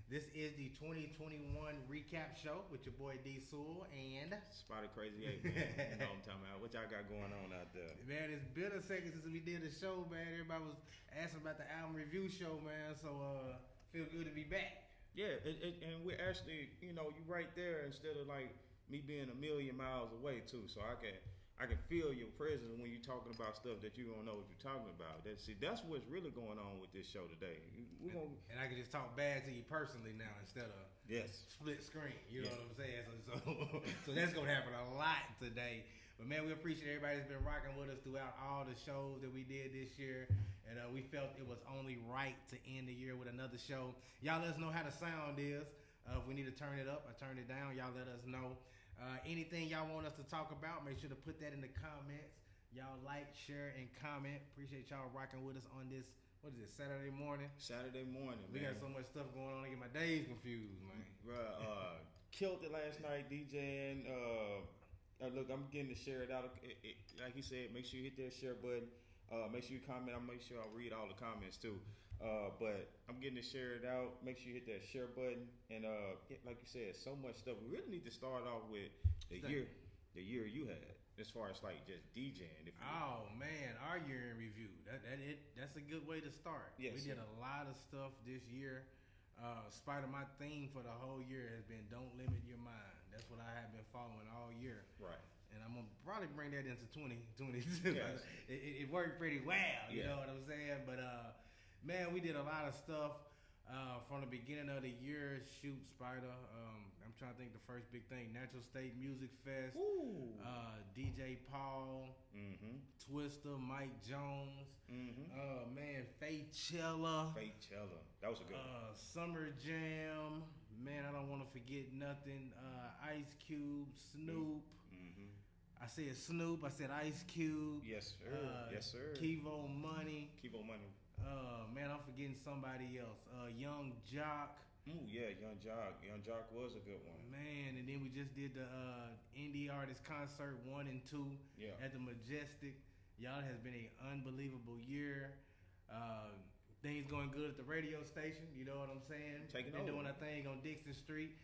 This is the 2021 recap show with your boy D Sewell and Spida Crazy 8, man. You know what I'm talking about. What y'all got going on out there? Man, it's been a second since we did the show, man. Everybody was asking about the album review show, man. So feel good to be back. Yeah, and we're actually, you right there instead of like me being a million miles away too. So I can feel your presence when you're talking about stuff that you don't know what you're talking about. That's what's really going on with this show today. And I can just talk bad to you personally now instead of split screen. You know what I'm saying? So that's gonna happen a lot today. But man, we appreciate everybody that's been rocking with us throughout all the shows that we did this year, and we felt it was only right to end the year with another show. Y'all let us know how the sound is. If we need to turn it up or turn it down, y'all let us know. Anything y'all want us to talk about, make sure to put that in the comments. Y'all like, share, and comment. Appreciate y'all rocking with us on this, what is it, Saturday morning? Saturday morning, we man. Got so much stuff going on, I get my days confused, man. Killed it last night, DJing. Look, I'm getting to share it out. Like he said, make sure you hit that share button. Make sure you comment. I'll make sure I read all the comments too. But I'm getting to share it out. Make sure you hit that share button. And like you said, so much stuff. We really need to start off with the year you had, as far as like just DJing. Oh man, our year in review. That's a good way to start. Yes, we did a lot of stuff this year. Spida, my theme for the whole year has been "Don't limit your mind." That's what I have been following all year. Right. And I'm gonna probably bring that into 2022. Yes. It worked pretty well. You know what I'm saying? But man, we did a lot of stuff from the beginning of the year. Shoot, Spida. I'm trying to think the first big thing. Natural State Music Fest. DJ Paul. Mm-hmm. Twister. Mike Jones. Mm-hmm. Man, Faithchella. That was a good one. Summer Jam. Man, I don't want to forget nothing. Ice Cube. Snoop. Mm-hmm. I said Snoop. I said Ice Cube. Yes, sir. Yes, sir. Kevo Money. Man, I'm forgetting somebody else. Young Jock. Oh yeah, Young Jock. Young Jock was a good one. Man, and then we just did the indie artist concert 1 and 2 at the Majestic. Y'all, it has been an unbelievable year. Things going good at the radio station. You know what I'm saying? They're doing a thing on Dixon Street.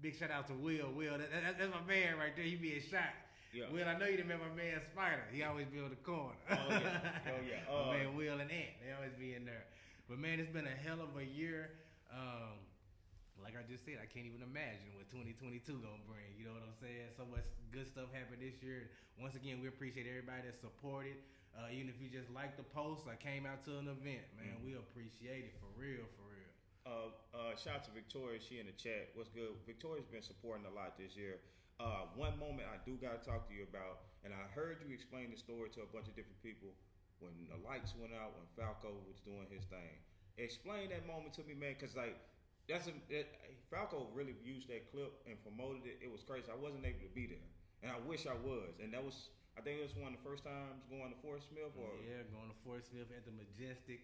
Big shout out to Will. That's my man right there. He being shot. Yeah. Will, I know you remember my man Spida. He always be on the corner. Oh yeah. My man Will and Ant. They always be in there. But man, it's been a hell of a year. Like I just said, I can't even imagine what 2022 gonna bring. You know what I'm saying? So much good stuff happened this year. Once again, we appreciate everybody that supported. Even if you just like the post, I came out to an event, man. We appreciate it for real. Shout out to Victoria. She in the chat. What's good? Victoria's been supporting a lot this year. One moment I do gotta talk to you about, and I heard you explain the story to a bunch of different people when the lights went out when Falco was doing his thing. Explain that moment to me, man, because like Falco really used that clip and promoted it. It was crazy. I wasn't able to be there, and I wish I was. And I think it was one of the first times going to Fort Smith. Going to Fort Smith at the Majestic.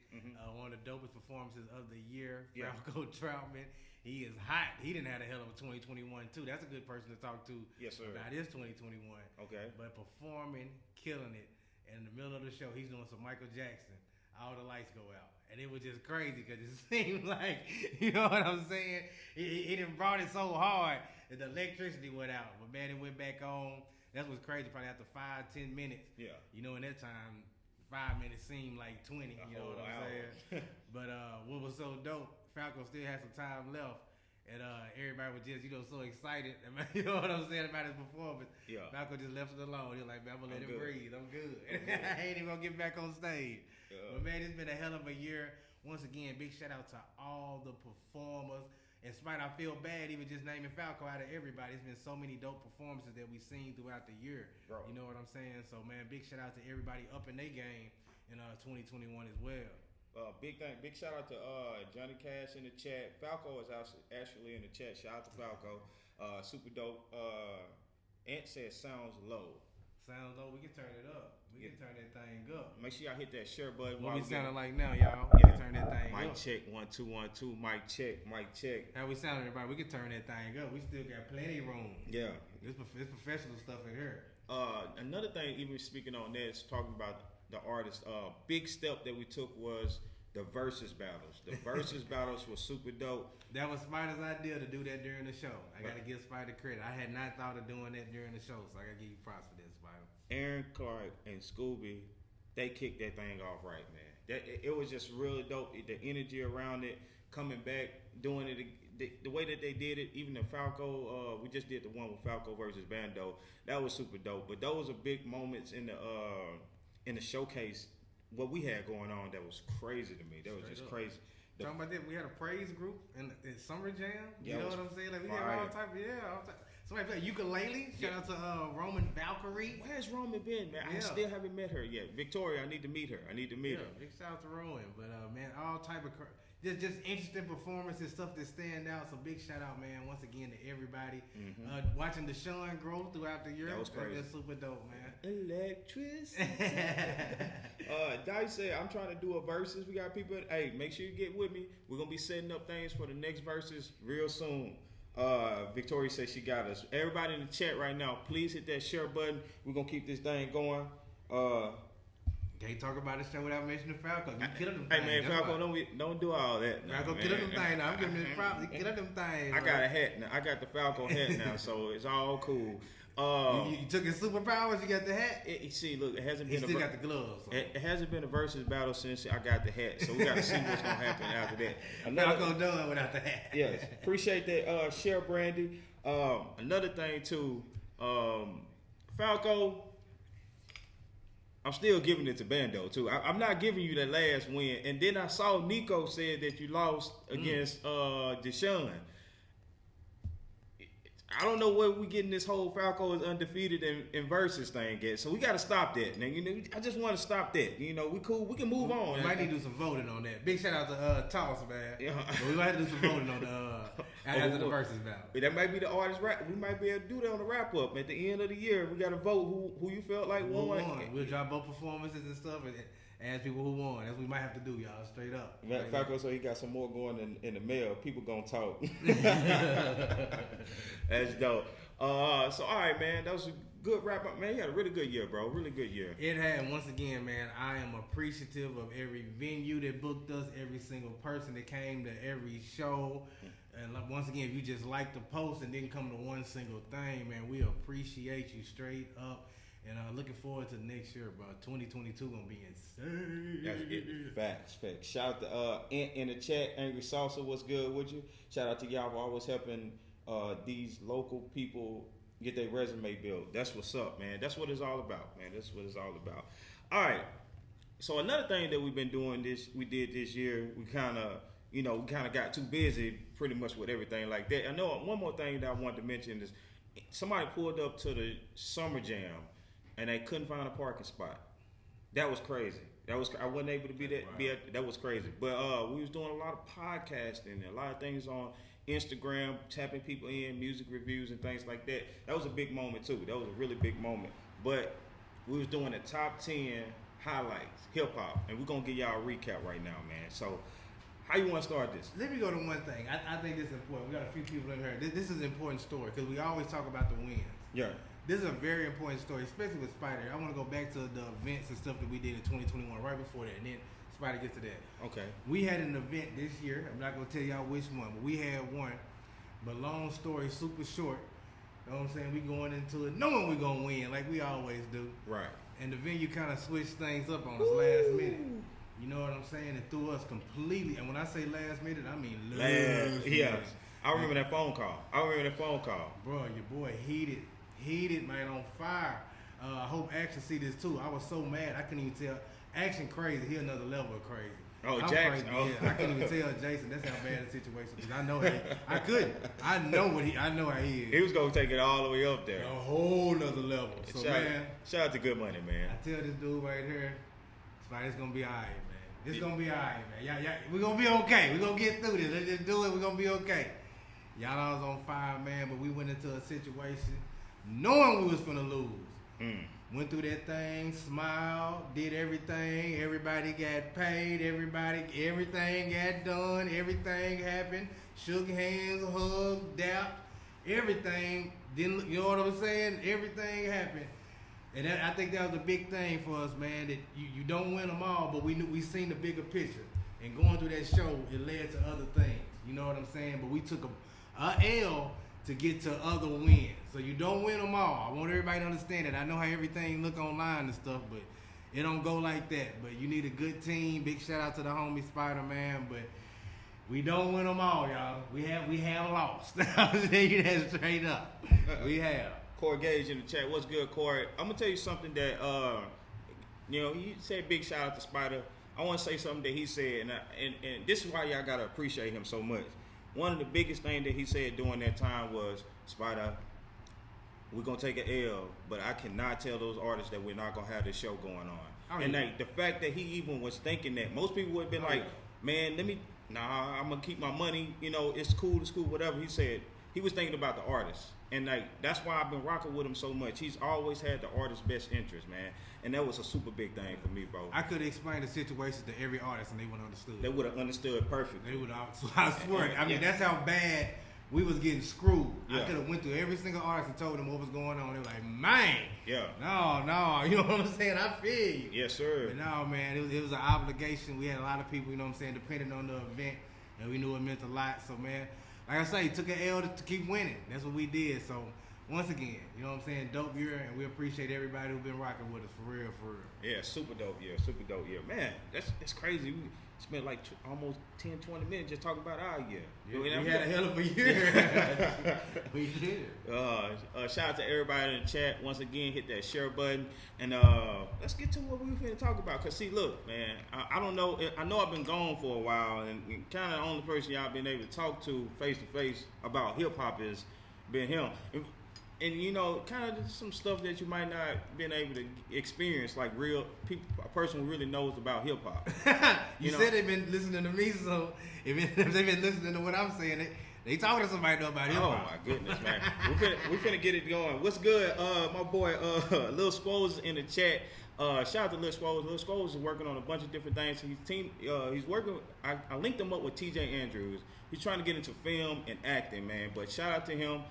One of the dopest performances of the year. Yeah. Falco Troutman. He is hot. He didn't have a hell of a 2021 too. That's a good person to talk to. Yes, sir. About his 2021. Okay. But performing, killing it. And in the middle of the show, he's doing some Michael Jackson. All the lights go out. And it was just crazy because it seemed like, you know what I'm saying? He done brought it so hard that the electricity went out. But man, it went back on. That was crazy. Probably after 5-10 minutes. Yeah. You know, in that time, 5 minutes seemed like 20. You know what I'm saying? But what was so dope, Falco still had some time left. And everybody was just, so excited. You know what I'm saying about his performance. Yeah. Falco just left it alone. He was like, man, I'm going to let it breathe. I'm good. I ain't even going to get back on stage. Yeah. But man, it's been a hell of a year. Once again, big shout out to all the performers. In spite, I feel bad even just naming Falco out of everybody. It's been so many dope performances that we've seen throughout the year. Bro. You know what I'm saying? So man, big shout out to everybody up in their game in 2021 as well. Big shout out to Johnny Cash in the chat. Falco is actually in the chat. Shout out to Falco. Super dope. Ant says sounds low. Sounds low. We can turn it up. We can turn that thing up. Make sure y'all hit that share button. What we sounding like now, y'all? We can turn that thing mic up. Mic check 1 2 1 2. Mic check. How we sounding, everybody? We can turn that thing up. We still got plenty of room. Yeah. It's professional stuff in here. Another thing, even speaking on this, talking about the artist, big step that we took was the versus battles. The versus battles were super dope. That was Spida's idea to do that during the show. I got to give Spida credit. I had not thought of doing that during the show, so I got to give you props for that, Spida. Aaron Clark and Scooby, they kicked that thing off right, man. It was just really dope. The energy around it, coming back, doing it the way that they did it. Even the Falco, we just did the one with Falco versus Bando. That was super dope. But those are big moments in the showcase. What we had going on that was crazy to me. That was Straight just up. crazy. Talking about that, we had a praise group in Summer Jam. You Yeah, know it was what I'm saying? Like we had fire. all type of Somebody played ukulele. Shout out to Roman Valkyrie. Where's Roman been, man? I Yeah. still haven't met her yet. Victoria, I need to meet her. Yeah, big shout out to Rowan. But man, all type of just interesting performances, stuff that stand out. So big shout out, man, once again to everybody watching Deshaun grow throughout the year. That was crazy. That's super dope, man. Electricity. Dice said, I'm trying to do a versus. We got people. Hey, make sure you get with me. We're gonna be setting up things for the next versus real soon. Victoria said she got us. Everybody in the chat right now, please hit that share button. We're gonna keep this thing going. Can't talk about the show without mentioning Falco. You kill them Hey things. man, Falco, don't do all that. Falco, kill them things. Now I'm giving him props. He kill them things. I got a hat now. I got the Falco hat now, so it's all cool. You took his superpowers. You got the hat. See, look, it hasn't He been. still got the gloves. So. It hasn't been a versus battle since I got the hat, so we got to see what's gonna happen after that. Falco done without the hat. Yes, appreciate that, share, Brandy. Another thing too, Falco. I'm still giving it to Bando too. I'm not giving you that last win. And then I saw Nico said that you lost against Deshaun. I don't know where we getting this whole Falco is undefeated in versus thing at. So we got to stop that. Now, I just want to stop that. We cool. We can move on. We might need to do some voting on that. Big shout out to Toss, man. Yeah. But we might have to do some voting on the after the versus battle. That might be the artist rap. We might be able to do that on the wrap up at the end of the year. We got to vote who you felt like won. We'll drop both performances and stuff and ask people who won. That's what we might have to do, y'all. Straight up. Falco, so he got some more going in the mail. People gonna talk. That's dope. So all right, man. That was a good wrap up, man. You had a really good year, bro. Really good year. It had. Once again, man, I am appreciative of every venue that booked us, every single person that came to every show. And once again, if you just liked the post and didn't come to one single thing, man, we appreciate you straight up. And looking forward to next year, bro. 2022 gonna be insane. That's it. Facts. Shout out to Ant in the chat. Angry Salsa, what's good with you? Shout out to y'all for always helping these local people get their resume built. That's what's up, man. That's what it's all about, man. That's what it's all about. All right. So another thing that we've been doing we did this year, we kind of got too busy pretty much with everything like that. I know one more thing that I wanted to mention is somebody pulled up to the Summer Jam and they couldn't find a parking spot. That was crazy. I wasn't able to be that. That was crazy. But we was doing a lot of podcasting and a lot of things on Instagram, tapping people in, music reviews and things like that. That was a big moment too. That was a really big moment. But we was doing the top 10 highlights, hip hop, and we're gonna give y'all a recap right now, man. So how you want to start this? Let me go to one thing. I think this is important. We got a few people in here. This is an important story because we always talk about the wins. Yeah. This is a very important story, especially with Spida. I want to go back to the events and stuff that we did in 2021, right before that, and then Spida gets to that. Okay. We had an event this year. I'm not going to tell y'all which one, but we had one. But long story, super short. You know what I'm saying? We going into it knowing we're going to win like we always do. Right. And the venue kind of switched things up on us last minute. You know what I'm saying? It threw us completely. And when I say last minute, I mean last minute. Yeah. I remember that phone call. Bro, your boy heated, man, on fire. I hope Action see this too. I was so mad, I couldn't even tell. Action crazy, he another level of crazy. Oh, I'm Jackson. crazy, Oh. yeah. I couldn't even tell Jason. That's how bad the situation is. I know I couldn't. I know how he is. He was gonna take it all the way up there. A whole nother level. So shout out to Good Money, man. I tell this dude right here, it's gonna be alright, man. It's gonna be alright, man. Y'all, we're gonna be okay. We're gonna get through this. Let's just do it. We're gonna be okay. Y'all was on fire, man, but we went into a situation knowing we was finna lose. Went through that thing, smiled, did everything. Everybody got paid. Everything got done. Everything happened. Shook hands, hugged, dapped. Everything. Didn't, you know what I'm saying? Everything happened. And I think that was a big thing for us, man, that you don't win them all, but we seen the bigger picture. and going through that show, it led to other things. You know what I'm saying? But we took a L to get to other wins. So you don't win them all. I want everybody to understand that. I know how everything look online and stuff, but it don't go like that. But you need a good team. Big shout out to the homie Spida, man. But we don't win them all, y'all. We have lost. I'm telling you that straight up. We have. Corey Gage in the chat. What's good, Corey? I'm gonna tell you something that he said big shout out to Spida. I want to say something that he said, and this is why y'all gotta appreciate him so much. One of the biggest things that he said during that time was, Spida, we're gonna take an L, but I cannot tell those artists that we're not gonna have this show going on. And like the fact that he even was thinking that, most people would have been like, man, I'm gonna keep my money, it's cool, whatever. He said he was thinking about the artists. And like that's why I've been rocking with him so much. He's always had the artist's best interest, man. And that was a super big thing for me, bro. I could explain the situation to every artist and they would have understood. They would have understood perfect. They would have. I swear. I mean, that's how bad we was getting screwed. Yeah. I could have went through every single artist and told them what was going on. They were like, man. Yeah. No. You know what I'm saying? I feel you. Yes, sir. But no, man. It was an obligation. We had a lot of people, you know what I'm saying, depending on the event. And we knew it meant a lot. So, man, like I say, took an L to keep winning. That's what we did. So, once again, you know what I'm saying, dope year, and we appreciate everybody who's been rocking with us, for real. Yeah, super dope year. Man, that's crazy. We spent like almost 10, 20 minutes just talking about our year. Yeah, we had a hell of a year. We did. Shout out to everybody in the chat. Once again, hit that share button. And let's get to what we were finna talk about. Because, see, look, man, I don't know. I know I've been gone for a while, and kind of the only person y'all been able to talk to face-to-face about hip-hop is been him. And kind of some stuff that you might not been able to experience, like real people, a person who really knows about hip hop. you said they've been listening to me, so if they've been listening to what I'm saying, they talking to somebody know about hip hop. Oh my goodness, man, we finna get it going. What's good, my boy, Lil Squoz in the chat. Shout out to Lil Squoz. Lil Squoz is working on a bunch of different things. He's working. I linked him up with TJ Andrews. He's trying to get into film and acting, man. But shout out to him.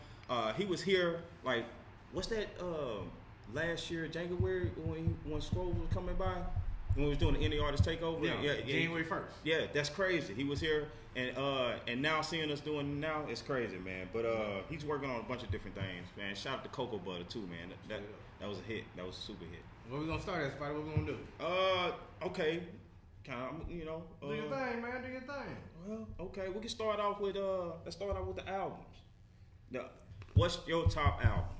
He was here, like, what's that, last year, January, when Scrolls was coming by? When we was doing the Indie Artist Takeover? Yeah, January 1st. Yeah, that's crazy. He was here, and now seeing us doing now, it's crazy, man. But he's working on a bunch of different things, man. Shout out to Cocoa Butter, too, man. That was a hit. That was a super hit. What we gonna start at, Spida? What we gonna do? Okay. Kind of, do your thing, man. Do your thing. Well, okay. We can start off with, let's start off with the albums. What's your top albums?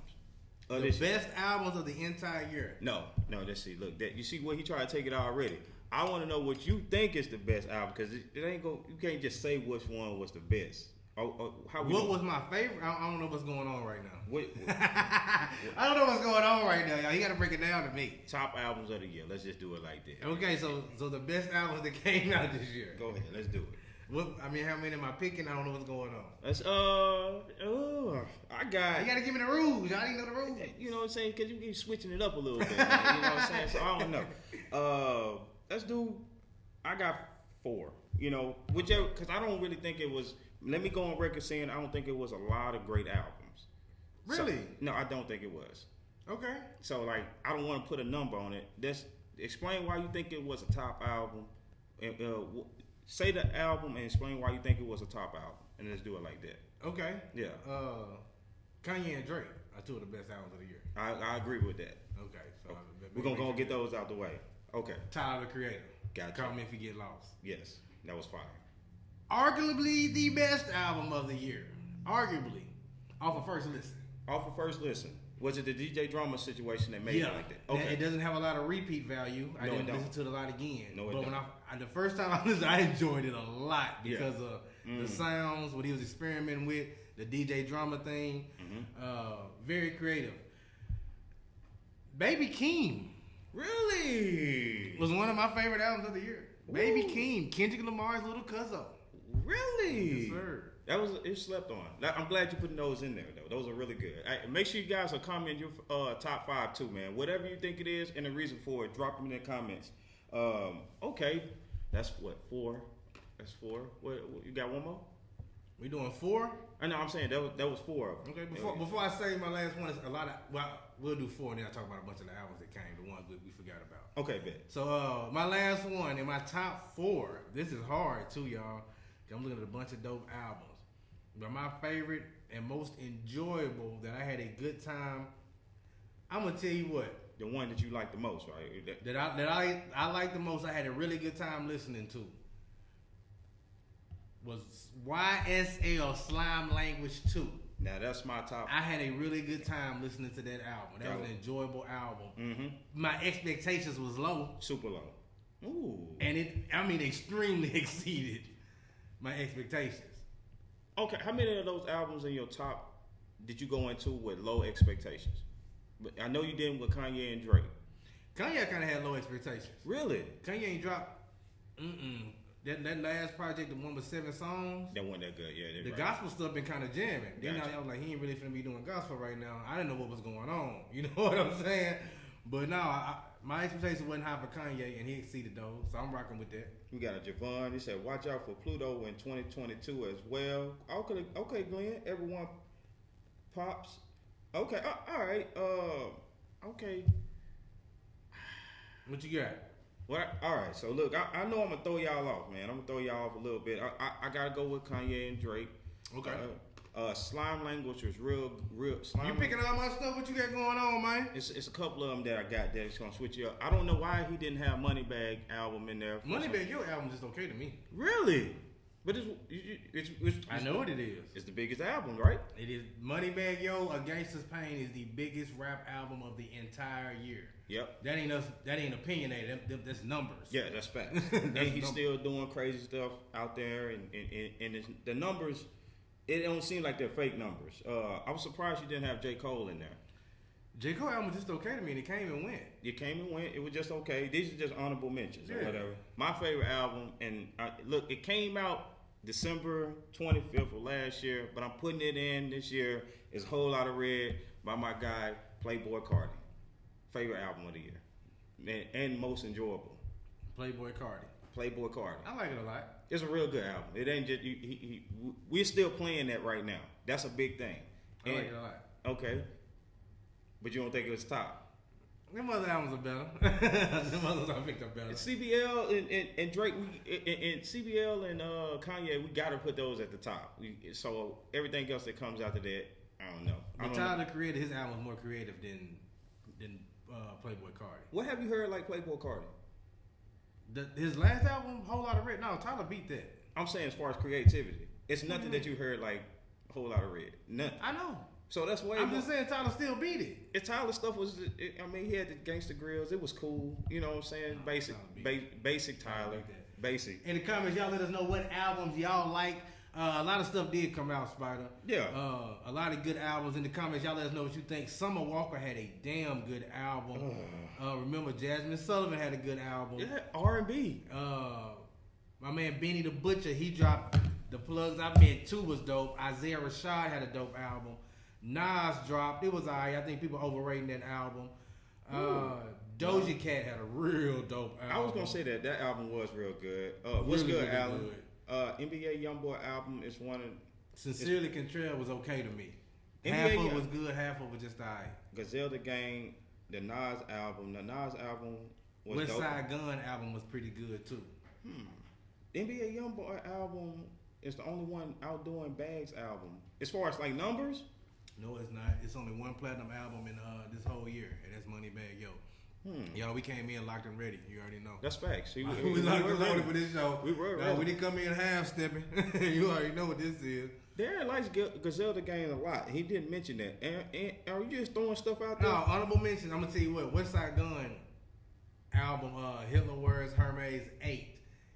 The best albums of the entire year. No. Let's see. Look, you see where he tried to take it already. I want to know what you think is the best album, because it ain't go. You can't just say which one was the best. What was my favorite? I don't know what's going on right now. I don't know what's going on right now, y'all. You got to break it down to me. Top albums of the year. Let's just do it like that. Okay, so the best albums that came out this year. Go ahead. Let's do it. How many am I picking? I don't know what's going on. That's I got. You gotta give me the rules. Y'all didn't know the rules. You know what I'm saying? Because you keep switching it up a little bit. You know what I'm saying? So I don't know. Let's do. I got 4. Whichever, because I don't really think it was. Let me go on record saying I don't think it was a lot of great albums. Really? So, no, I don't think it was. Okay. So like, I don't want to put a number on it. Explain why you think it was a top album. Say the album and explain why you think it was a top album, and let's do it like that. Okay. Yeah. Kanye and Drake are 2 of the best albums of the year. I agree with that. Okay. So we're gonna go get those out the way. Okay. Tyler the Creator. Gotcha. Call Me If You Get Lost. Yes, that was fire. Arguably the best album of the year. Arguably. Off of first listen. Was it the DJ Drama situation that made it like that? Okay. It doesn't have a lot of repeat value. I didn't listen to it a lot again. No, but when the first time I listened, I enjoyed it a lot because of the sounds, what he was experimenting with, the DJ Drama thing. Very creative. Baby Keem. Really? Was one of my favorite albums of the year. Ooh. Baby Keem, Kendrick Lamar's little cousin. Really? Yes, sir. It slept on. I'm glad you put those in there, though. Those are really good. Make sure you guys will comment your top 5 too, man. Whatever you think it is and the reason for it, drop them in the comments. Okay, that's what 4. That's 4. What you got one more? We doing 4? I know. I'm saying that was 4 of them. Okay. Before I say my last one, it's a lot of. Well, we'll do 4, and then I'll talk about a bunch of the albums that came, the ones we forgot about. Okay, bet. So my last one in my top 4. This is hard too, y'all. I'm looking at a bunch of dope albums, but my favorite and most enjoyable that I had a good time. I'm gonna tell you what. The one that you like the most, right? That I like the most. I had a really good time listening to. Was YSL Slime Language 2. Now that's my top. I had a really good time listening to that album. That was an enjoyable album. Mm-hmm. My expectations was low. Super low. Ooh. And extremely exceeded my expectations. Okay, how many of those albums in your top did you go into with low expectations? But I know you didn't with Kanye and Drake. Kanye kind of had low expectations. Really? Kanye ain't dropped. That last project, the one with 7 songs. That wasn't that good. Yeah. The gospel stuff been kind of jamming. Gotcha. You know, I was like, he ain't really finna be doing gospel right now. I didn't know what was going on. You know what I'm saying? But no, my expectations wasn't high for Kanye, and he exceeded those. So I'm rocking with that. We got a Javon. He said, watch out for Pluto in 2022 as well. Okay, Glenn. Everyone pops. Okay, all right. Okay. What you got? Well, all right. So look, I know I'm gonna throw y'all off, man. I'm gonna throw y'all off a little bit. I gotta go with Kanye and Drake. Okay. Slime Language was real. Slime You picking all my stuff? What you got going on, man? It's a couple of them that I got that's gonna switch you up. I don't know why he didn't have Moneybag album in there. Moneybag, your album is okay to me. Really? But it's I know what it is. It's the biggest album, right? It is. Moneybag Yo, A Gangsta's Pain is the biggest rap album of the entire year. Yep. That ain't opinionated. That's numbers. Yeah, that's facts. And he's still doing crazy stuff out there, and the numbers, it don't seem like they're fake numbers. I was surprised you didn't have J. Cole in there. J. Cole album was just okay to me, and it came and went. It came and went. It was just okay. These are just honorable mentions or Yeah. whatever. My favorite album, and look, it came out December 25th of last year, but I'm putting it in this year. It's A Whole Lot of Red by my guy Playboy Cardi. Favorite album of the year, and most enjoyable. Playboy Cardi. Playboy Cardi. I like it a lot. It's a real good album. It ain't just we're still playing that right now. That's a big thing. I like it a lot. Okay, but you don't think it was top? Them other albums are better. Them others I picked up better. CBL and Drake, and CBL and Kanye, we gotta put those at the top. So everything else that comes after that, I don't know. But Tyler created his album more creative than Playboy Cardi. What have you heard like Playboy Cardi? His last album, Whole Lot of Red. No, Tyler beat that. I'm saying as far as creativity, it's nothing that you heard like A Whole Lot of Red. Nothing. I know. So that's why I'm just saying Tyler still beat it. If Tyler stuff was, I mean, he had the gangster grills. It was cool. You know what I'm saying? Basic Tyler. Basic. In the comments, y'all let us know what albums y'all like. A lot of stuff did come out, Spida. Yeah. A lot of good albums. In the comments, y'all let us know what you think. Summer Walker had a damn good album. Remember, Jasmine Sullivan had a good album. Yeah, R&B. My man Benny the Butcher, he dropped The Plugs I Met 2 was dope. Isaiah Rashad had a dope album. Nas dropped. It was alright. I think people overrating that album. Doja Cat had a real dope album. I was gonna say that album was real good. What's really, good, really Alan? good. NBA YoungBoy album is one of. Sincerely Contrail was okay to me. NBA Half of it was good, half of it was just alright. Gazelle the Gang, the Nas album. The Nas album was West dope. Side Gun album was pretty good too. NBA YoungBoy album is the only one outdoing Bags album. As far as like numbers. No, it's not. It's only one platinum album in this whole year, and that's Moneybag Yo. Yo, we came in locked and ready. You already know. That's facts. We locked and loaded for this show. We were ready. No, we didn't come in half stepping. You already know what this is. Darren likes Gazelle the Game a lot. He didn't mention that. And are you just throwing stuff out there? No, honorable mention. I'm gonna tell you what. West Side Gun album, Hitler Words Hermes 8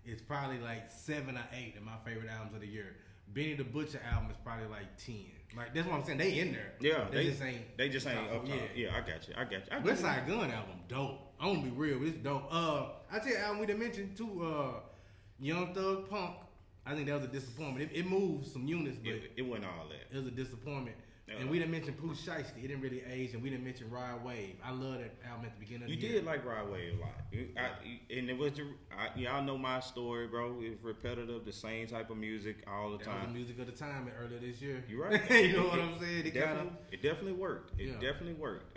is probably like 7 or 8 of my favorite albums of the year. Benny the Butcher album is probably like 10. Like that's what I'm saying. They in there. Yeah, they just ain't up top. Yeah, I got you. West Side Gun album dope. I'm gonna be real. It's dope. I tell you, album we done mentioned too. Young Thug Punk. I think that was a disappointment. It moved some units, but it wasn't all that. It was a disappointment. And we didn't mention Pooh Shiesty. It didn't really age, and we didn't mention Ride Wave. I love that album at the beginning of the year. You did like Ride Wave a lot. And it was, y'all know my story, bro. It's repetitive, the same type of music all the time. That was the music of the time earlier this year. You're right. You know what I'm saying? It definitely worked. It definitely worked.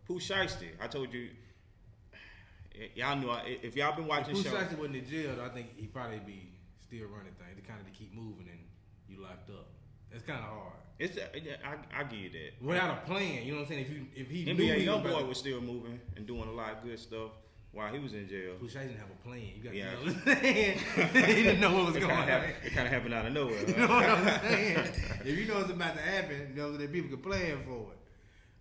Pooh Shiesty, I told you. Y'all knew if y'all been watching if show. Pooh Shiesty wasn't in jail, I think he'd probably be still running things. To kind of keep moving and you locked up. It's kind of hard. I give you that. Without a plan, you know what I'm saying? If he NBA knew YoungBoy was still moving and doing a lot of good stuff while he was in jail. Pooh Shiesty didn't have a plan. You got to know what I'm saying? He didn't know what was going on. It kind of happened out of nowhere. You know what I'm saying? If you know what's about to happen, you know that people can plan for it.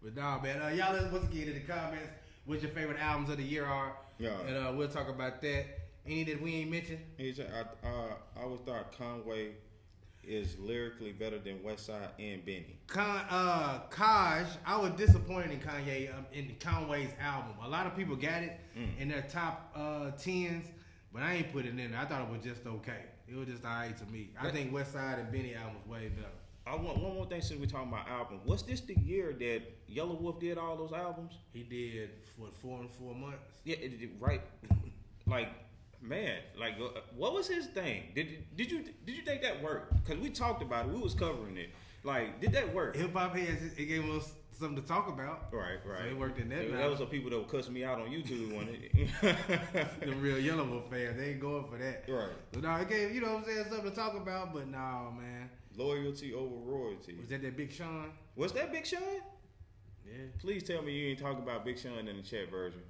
But nah, man, y'all let's get in the comments what your favorite albums of the year are. Yeah. And we'll talk about that. Any that we ain't mentioned? I always thought Conway is lyrically better than Westside and Benny. Kaj, I was disappointed in Kanye in Conway's album. A lot of people got it in their top 10s, but I ain't put it in there. I thought it was just okay. It was just alright to me. I think Westside and Benny album was way better. I want one more thing since we're talking about albums. Was this the year that Yellow Wolf did all those albums? He did, 4 months? Yeah, right. Like, man, like, what was his thing? Did you think that worked? Because we talked about it. We was covering it. Like, did that work? Hip Hop Heads, it gave us something to talk about. Right. So it worked in that. That was the people that would cuss me out on YouTube on it. The real Yellow Wolf fans, they ain't going for that. Right. But no, it gave, you know what I'm saying, something to talk about, but no, man. Loyalty over royalty. Was that Big Sean? Was that Big Sean? Yeah. Please tell me you ain't talking about Big Sean in the chat version.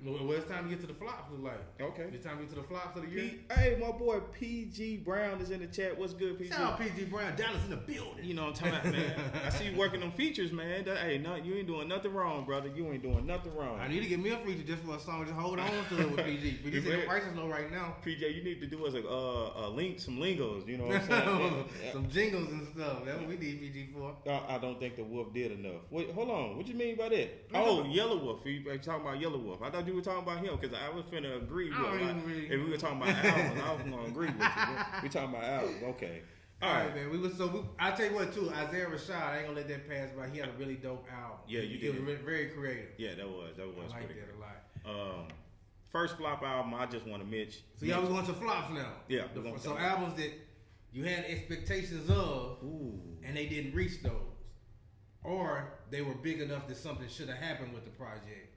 Well, it's time to get to the flops. Like, okay, it's time to get to the flops of the year. Hey, my boy PG Brown is in the chat. What's good, PG? Shout out PG Brown. Dallas in the building. You know what I'm talking about, man. I see you working on features, man. You ain't doing nothing wrong, brother. You ain't doing nothing wrong. I need to get me a feature just for a song. Just hold on to it with PG. PG said the prices low right now. PJ, you need to do us a link, some lingos. You know what I'm saying? Some jingles and stuff. That's what we need PG for. I don't think the Wolf did enough. Wait, hold on. What you mean by that? Oh, Yellow Wolf. You talking about Yellow Wolf? I thought you were talking about him because I was finna agree with him. If we were talking about albums, I was gonna agree with you. We talking about albums, okay. All right, man. I'll tell you what too. Isaiah Rashad, I ain't gonna let that pass by. He had a really dope album. Yeah, you did. It was very creative. Yeah, that was. I like that a lot. First flop album, I just want to mention. So y'all was going to flops now. Yeah. So albums that you had expectations of, and they didn't reach those, or they were big enough that something should have happened with the project,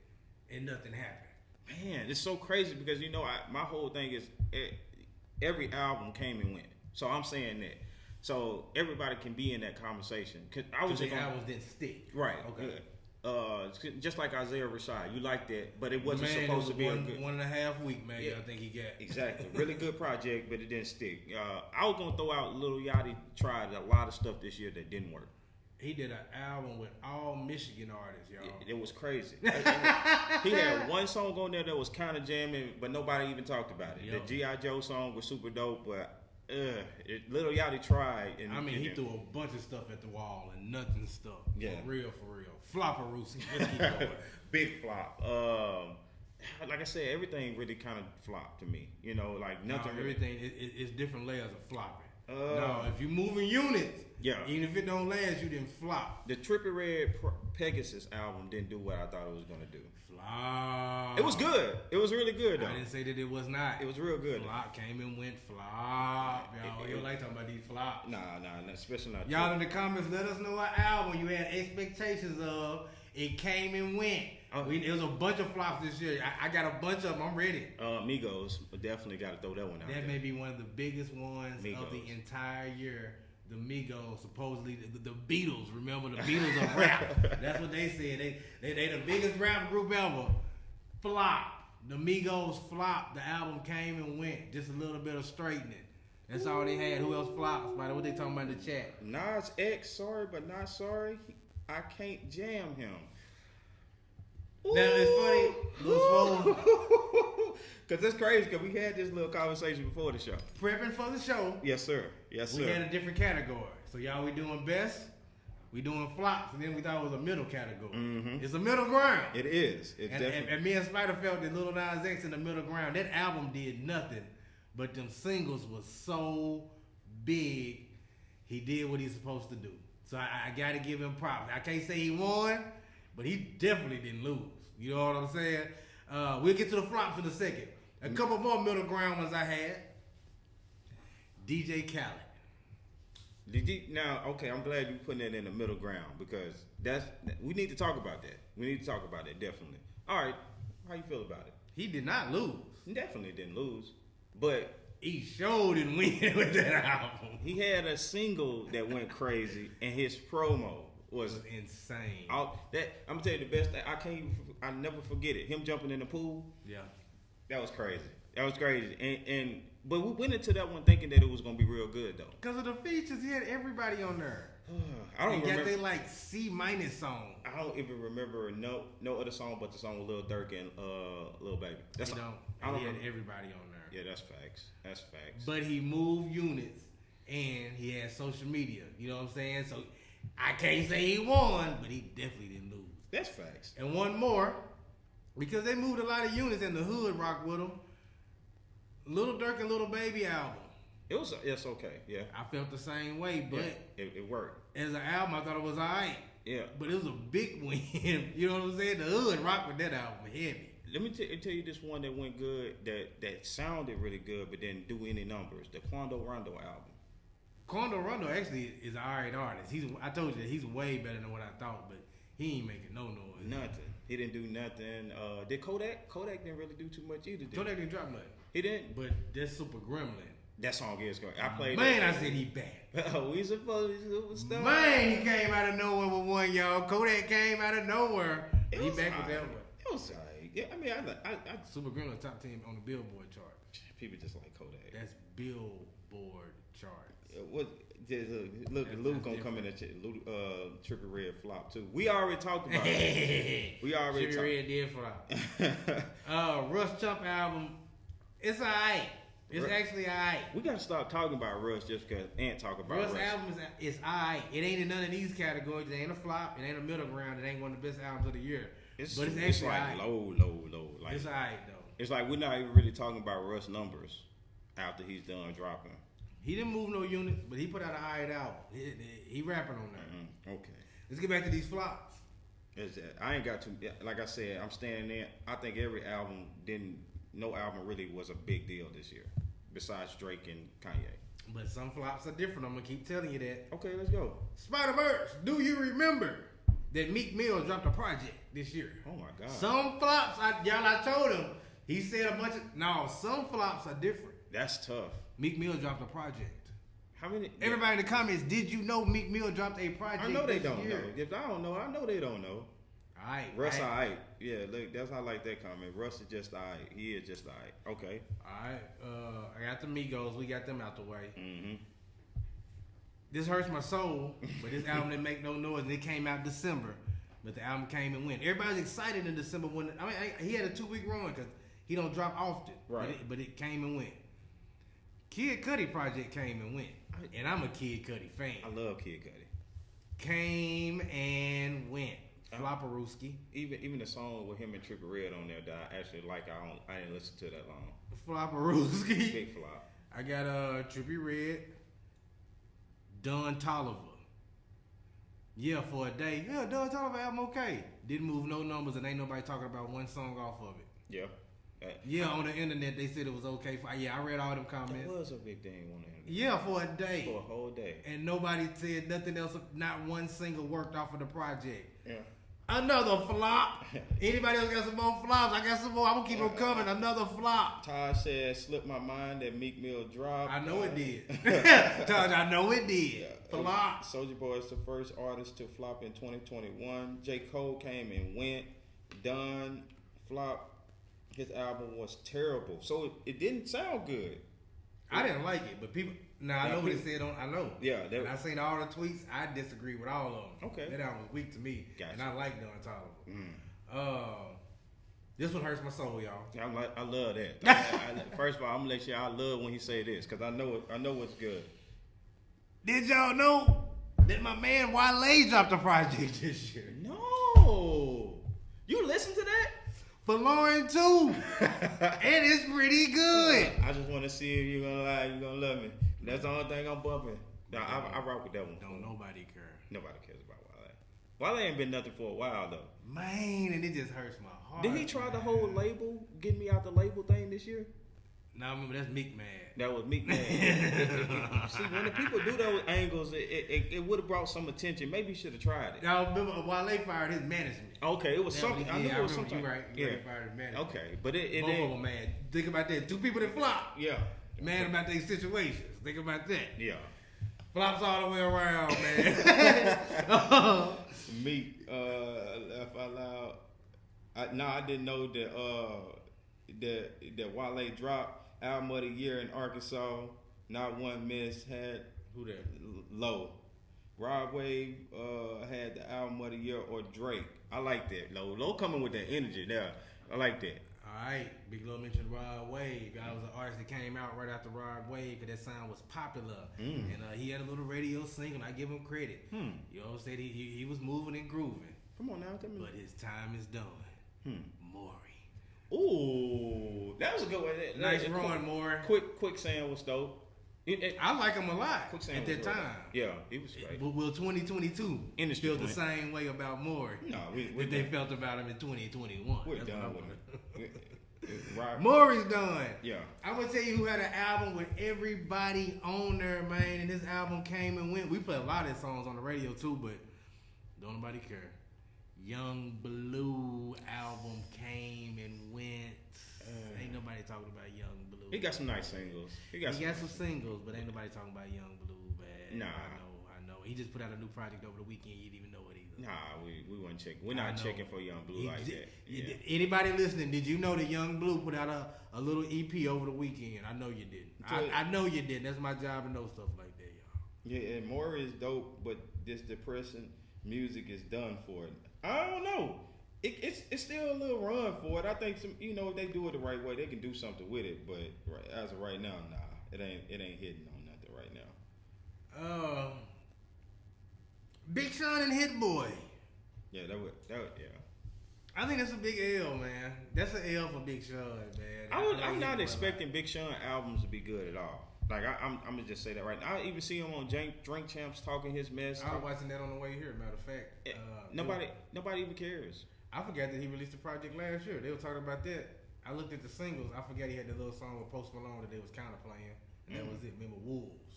and nothing happened. Man, it's so crazy because my whole thing is every album came and went. So I'm saying that, so everybody can be in that conversation. Albums didn't stick, right? Okay. Just like Isaiah Rashad, you like that, but it wasn't supposed to be a good 1.5 week, man. Yeah. I think he got exactly really good project, but it didn't stick. I was gonna throw out Lil Yachty tried a lot of stuff this year that didn't work. He did an album with all Michigan artists, y'all. It was crazy. He had one song on there that was kind of jamming, but nobody even talked about it. Yep. The G.I. Joe song was super dope, but Lil Yachty tried. He threw a bunch of stuff at the wall and nothing stuck. Yeah. For real. Flopperoosie. Let's keep going. Big flop. Like I said, everything really kind of flopped to me. You know, like nothing. No, everything is different layers of flopping. No, if you moving units, even if it don't last, you didn't flop. The Trippie Redd Pegasus album didn't do what I thought it was gonna do. Flop. It was good. It was really good though. I didn't say that it was not. It was real good. Flop came and went. Flop. Y'all, you don't like talking about these flops. Nah, especially not. Y'all in the comments, let us know what album you had expectations of. It came and went. It was a bunch of flops this year. I got a bunch of them. I'm ready. Migos, definitely got to throw that one out. That may be one of the biggest ones of the entire year. The Migos, supposedly the Beatles. Remember the Beatles of rap? That's what they said. They the biggest rap group ever. Flop. The Migos flopped. The album came and went. Just a little bit of straightening. That's all they had. Who else flopped? What they talking about in the chat? Nas X, sorry but not sorry. I can't jam him. Now it's funny, because it's crazy. Because we had this little conversation before the show. Prepping for the show. Yes, sir. We had a different category. So y'all, we doing best, we doing flops, and then we thought it was a middle category. Mm-hmm. It's a middle ground. It is. And me and Spida felt that Lil Nas X in the middle ground. That album did nothing, but them singles was so big. He did what he's supposed to do. So I got to give him props. I can't say he won, but he definitely didn't lose. You know what I'm saying? We'll get to the flops in a second. A couple more middle ground ones I had. DJ Khaled. Now, okay, I'm glad you putting that in the middle ground because we need to talk about that. We need to talk about that, definitely. All right, how you feel about it? He did not lose. He definitely didn't lose, but he sure didn't win with that album. He had a single that went crazy, and his promo was insane. I'm gonna tell you the best thing. I never forget it. Him jumping in the pool. Yeah, that was crazy. But we went into that one thinking that it was gonna be real good though. Because of the features, he had everybody on there. I don't remember. Got they like C- song. I don't even remember no other song but the song with Lil Durk and Lil Baby. That's he had everybody on there. Yeah, that's facts. That's facts. But he moved units and he had social media. You know what I'm saying? So I can't say he won, but he definitely didn't lose. That's facts. And one more, because they moved a lot of units in the hood rock with him. Lil Durk and Lil Baby album. It's okay, yeah. I felt the same way, but it worked. As an album, I thought it was alright. Yeah. But it was a big win. You know what I'm saying? The hood rock with that album heavy. Let me tell you this one that went good, that sounded really good, but didn't do any numbers. The Quando Rondo album. Quando Rondo actually is an alright artist. I told you that he's way better than what I thought, but he ain't making no noise. Nothing. He didn't do nothing. Did Kodak? Kodak didn't really do too much either. Kodak didn't drop nothing. He didn't. But that's Super Gremlin. That song is great. I played. Man, I said he bad. We supposed to superstar. Man, he came out of nowhere with one, y'all. Kodak came out of nowhere. He back with that one. It was alright. Yeah, I mean, I Super Gremlin top 10 on the Billboard chart. People just like Kodak. That's Billboard charts. What? Look, Luke gonna come in and Trippie Redd flop too. We already talked about it. Trippie Redd did flop. Russ Chump album, it's alright. It's actually alright. We gotta stop talking about Russ just because Ant talk about Russ. Russ album is alright. It ain't in none of these categories. It ain't a flop. It ain't a middle ground. It ain't one of the best albums of the year. But it's actually like alright. low. Like, it's alright though. It's like we're not even really talking about Russ numbers after he's done dropping. He didn't move no units, but he put out an alright album. He rapping on that. Okay. Let's get back to these flops. I ain't got to. Like I said, I'm standing there. I think every album no album really was a big deal this year, besides Drake and Kanye. But some flops are different. I'm gonna keep telling you that. Okay, let's go. Spider-Verse. Do you remember that Meek Mill dropped a project this year? Oh my God. Some flops, I told him. He said a bunch of. No, some flops are different. That's tough. Meek Mill dropped a project. How many? Everybody in the comments, did you know Meek Mill dropped a project? I know they don't know. If I don't know, I know they don't know. All right. Russ, all right. Yeah, look, that's I like that comment. Russ is just all right. He is just all right. Okay. All right. I got the Migos. We got them out the way. Mm-hmm. This hurts my soul, but this album didn't make no noise. And it came out December, but the album came and went. Everybody's excited in December when he had a 2-week run because he don't drop often. Right. But it came and went. Kid Cudi project came and went, and I'm a Kid Cudi fan. I love Kid Cudi. Came and went. Flopperooski. Even the song with him and Trippie Redd on there that I actually like. I didn't listen to that long. Flopperooski. Big flop. I got Trippie Redd, Don Toliver. Yeah, for a day. Yeah, Don Toliver album okay. Didn't move no numbers and ain't nobody talking about one song off of it. Yeah. Yeah, on the internet they said it was okay. I read all them comments. That was a big thing on the internet. Yeah, for a day. For a whole day. And nobody said nothing else. Not one single worked off of the project. Yeah. Another flop. Anybody else got some more flops? I got some more. I'm gonna keep them coming. Another flop. Todd said, "Slipped my mind that Meek Mill dropped." I know it did. Todd, I know it did. Yeah. Flop. Soulja Boy is the first artist to flop in 2021. J. Cole came and went. Done flop. His album was terrible, so it didn't sound good. I didn't like it, but people. Now I know what they said on. I know. Yeah, and I seen all the tweets. I disagree with all of them. Okay, that album was weak to me, gotcha. And I like Don Toliver. This one hurts my soul, y'all. I love that. First of all, I'm gonna let you. I love when he say this because I know it's good. Did y'all know that my man Wale dropped a project this year? No, you listen to that? For Lauren too, and it's pretty good. I just want to see if you're gonna lie. You're gonna love me. That's the only thing I'm bumping. No, I rock with that one. Don't nobody care. Nobody cares about Wale. Wale ain't been nothing for a while though. Man, and it just hurts my heart. Did he try the whole label, get me out the label thing this year? No, I remember that's Meek Mad. That was Meek Mad. See, when the people do those angles, it would have brought some attention. Maybe he should have tried it. Y'all remember Wale fired his management. Okay, it was something. I knew it was something. You right. Yeah, he fired his management. Okay, but it both of them mad. Think about that. Two people that flop. Yeah. Mad about their situations. Think about that. Yeah. Flops all the way around, man. Meek, laugh out loud. I didn't know that Wale dropped album of the year in Arkansas. Not one miss. Had who that? Low. Rod Wave had the album of the year, or Drake. I like that. Low coming with that energy there. I like that. All right, Big Low mentioned Rod Wave. I was an artist that came out right after Rod Wave because that sound was popular, and he had a little radio single. I give him credit. You know, said he was moving and grooving. Come on now, tell me. But his time is done. Maury. Ooh, that was a good one. Nice run, Maury. Quicksand was dope. I like him a lot at that time. Yeah, he was great. But will 2022 feel the same way about Maury? No, that they felt about him in 2021. We're done with it. Right. Maury's done. Yeah. I'm gonna tell you who had an album with everybody on there, man, and this album came and went. We play a lot of his songs on the radio too, but don't nobody care. Young Blue album came and went. Ain't nobody talking about Young Blue. He got some nice singles. He got some singles, but ain't nobody talking about Young Blue, man. Nah. I know. He just put out a new project over the weekend. You didn't even know it either. Nah, we weren't checking. We're not checking for Young Blue like that. Yeah. Anybody listening, did you know that Young Blue put out a little EP over the weekend? I know you didn't. I know you didn't. That's my job to know stuff like that, y'all. Yeah, and Maury is dope, but this depressing music is done for it. I don't know. It's still a little run for it. I think if they do it the right way, they can do something with it. But as of right now, nah, it ain't hitting on nothing right now. Big Sean and Hit Boy. Yeah, that would yeah. I think that's a big L, man. That's an L for Big Sean, man. I'm not expecting Big Sean albums to be good at all. Like I'm gonna just say that right now. I even see him on Drink Champs talking his mess. I was watching that on the way here. Matter of fact, nobody even cares. I forgot that he released a project last year. They were talking about that. I looked at the singles. I forgot he had the little song with Post Malone that they was kind of playing, and that was it. Remember Wolves?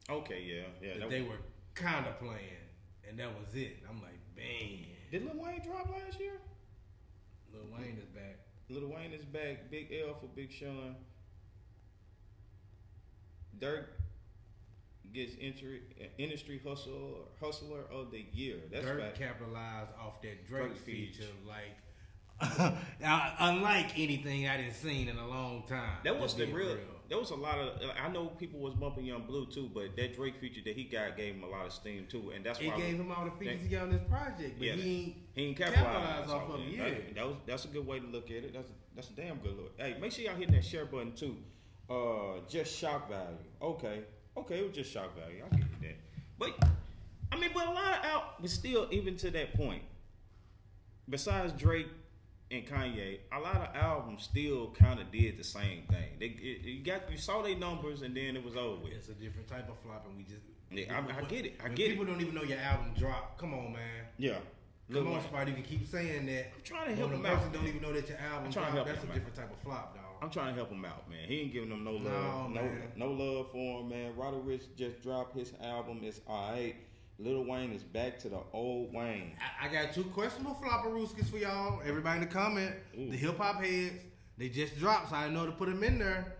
Okay, yeah. They were kind of playing, and that was it. I'm like, man. Did Lil Wayne drop last year? Lil Wayne is back. Lil Wayne is back. Big L for Big Sean. Dirk gets industry hustler of the year. That's Dirk fact. capitalized off that Drake feature like unlike anything I didn't seen in a long time. That was real. There was a lot of. I know people was bumping Young Blue too, but that Drake feature that he got gave him a lot of steam too, and that's why it gave him all the features he got on this project. But he ain't capitalized off of it. That's a good way to look at it. That's a damn good look. Hey, make sure y'all hitting that share button too. Just shock value. Okay, it was just shock value. I'll give you that. But a lot of but still, even to that point, besides Drake and Kanye, a lot of albums still kind of did the same thing. You saw their numbers and then it was over with. It's a different type of flop, and we just. I get it. People don't even know your album dropped. Come on, man. Yeah. Come on, Spida. You can keep saying that. I'm trying to help him out. out. Person don't even know that your album dropped. That's a different type of flop, dog. I'm trying to help him out, man. He ain't giving them no love. No love for him, man. Roddy Ricch just dropped his album. It's alright. Lil Wayne is back to the old Wayne. I got two questionable flopperooskis for y'all. Everybody in the comment. Ooh. The hip hop heads. They just dropped, so I know to put them in there.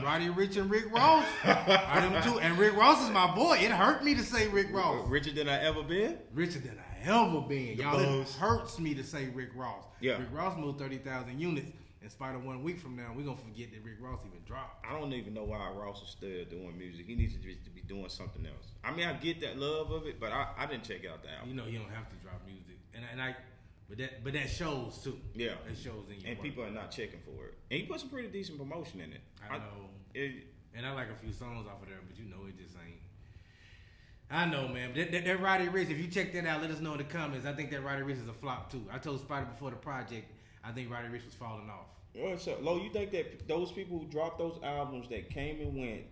Roddy Ricch and Rick Ross are them two. And Rick Ross is my boy. It hurt me to say Rick Ross. Richer than I ever been? Richer than I ever been. Y'all, it hurts me to say Rick Ross. Yeah. Rick Ross moved 30,000 units. In spite of 1 week from now, we're going to forget that Rick Ross even dropped. I don't even know why Ross is still doing music. He needs to be doing something else. I get that love of it, but I didn't check out the album. You know he don't have to drop music. But that shows too. Yeah. That shows in your And work. People are not checking for it. And he put some pretty decent promotion in it. I know. And I like a few songs off of there, but you know it just ain't. I know, man. That Roddy Ricch, if you check that out, let us know in the comments. I think that Roddy Ricch is a flop too. I told Spida before the project, I think Roddy Ricch was falling off. So, Lo, you think that those people who dropped those albums that came and went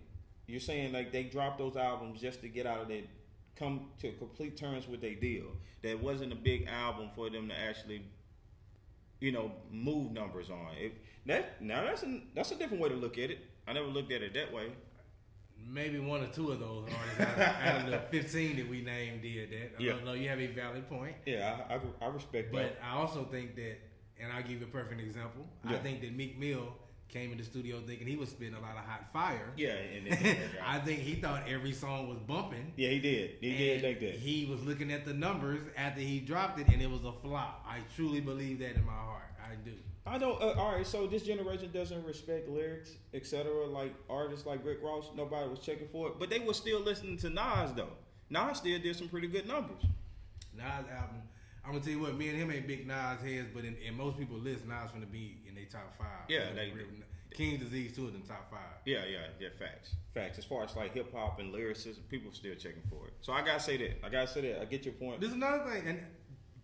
you're saying like they dropped those albums just to get out of that, come to complete terms with their deal. That wasn't a big album for them to actually, move numbers on. That's a different way to look at it. I never looked at it that way. Maybe one or two of those artists out of the 15 that we named did that. No, you have a valid point. Yeah, I respect that. But I also think that, and I'll give you a perfect example. Yeah. I think that Meek Mill came in the studio thinking he was spitting a lot of hot fire. Yeah, and I think he thought every song was bumping. Yeah, he did. He did think that. He was looking at the numbers after he dropped it, and it was a flop. I truly believe that in my heart. I do. I don't. All right, so this generation doesn't respect lyrics, etc. Like artists like Rick Ross, nobody was checking for it, but they were still listening to Nas though. Nas still did some pretty good numbers. Nas album. I'm gonna tell you what, me and him ain't big Nas heads, but in most people list Nas finna be in their top 5. Yeah, King's Disease 2 is in top 5. Yeah, facts. As far as like hip hop and lyricism, people still checking for it. So I gotta say that. I get your point. There's another thing, and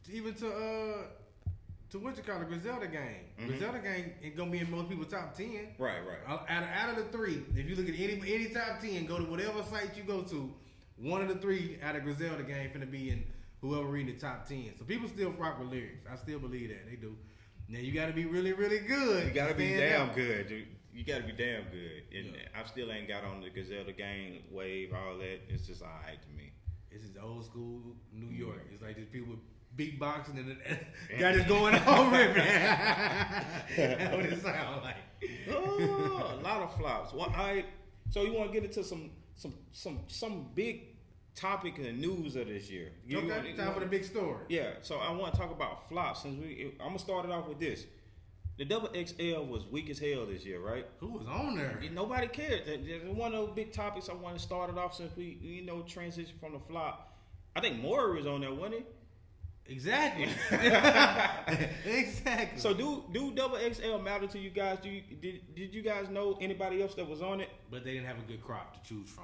even to what you call the Griselda Gang. Mm-hmm. Griselda Gang ain't gonna be in most people's top 10. Right. Out of the 3, if you look at any top 10, go to whatever site you go to, one of the 3 out of Griselda Gang finna be in whoever reading the top 10. So people still rock with lyrics. I still believe that. They do. Now you gotta be really, really good. You gotta be damn good, dude. You gotta be damn good. And I still ain't got on the Griselda Gang wave, all that. It's just alright to me. It's just old school New York. It's like just people with beatboxing and got it going on ripping. That's what it sounds like. Oh, a lot of flops. So you want to get into some big topic in the news of this year? Time for the big story. Yeah. So I want to talk about flops. I'm gonna start it off with this. The Double XL was weak as hell this year, right? Who was on there? Nobody cared. There's one of those big topics I want to start it off since we transition from the flop. I think Maury was on there, wasn't he? Exactly. Exactly. So do Double XL matter to you guys? Did you guys know anybody else that was on it? But they didn't have a good crop to choose from.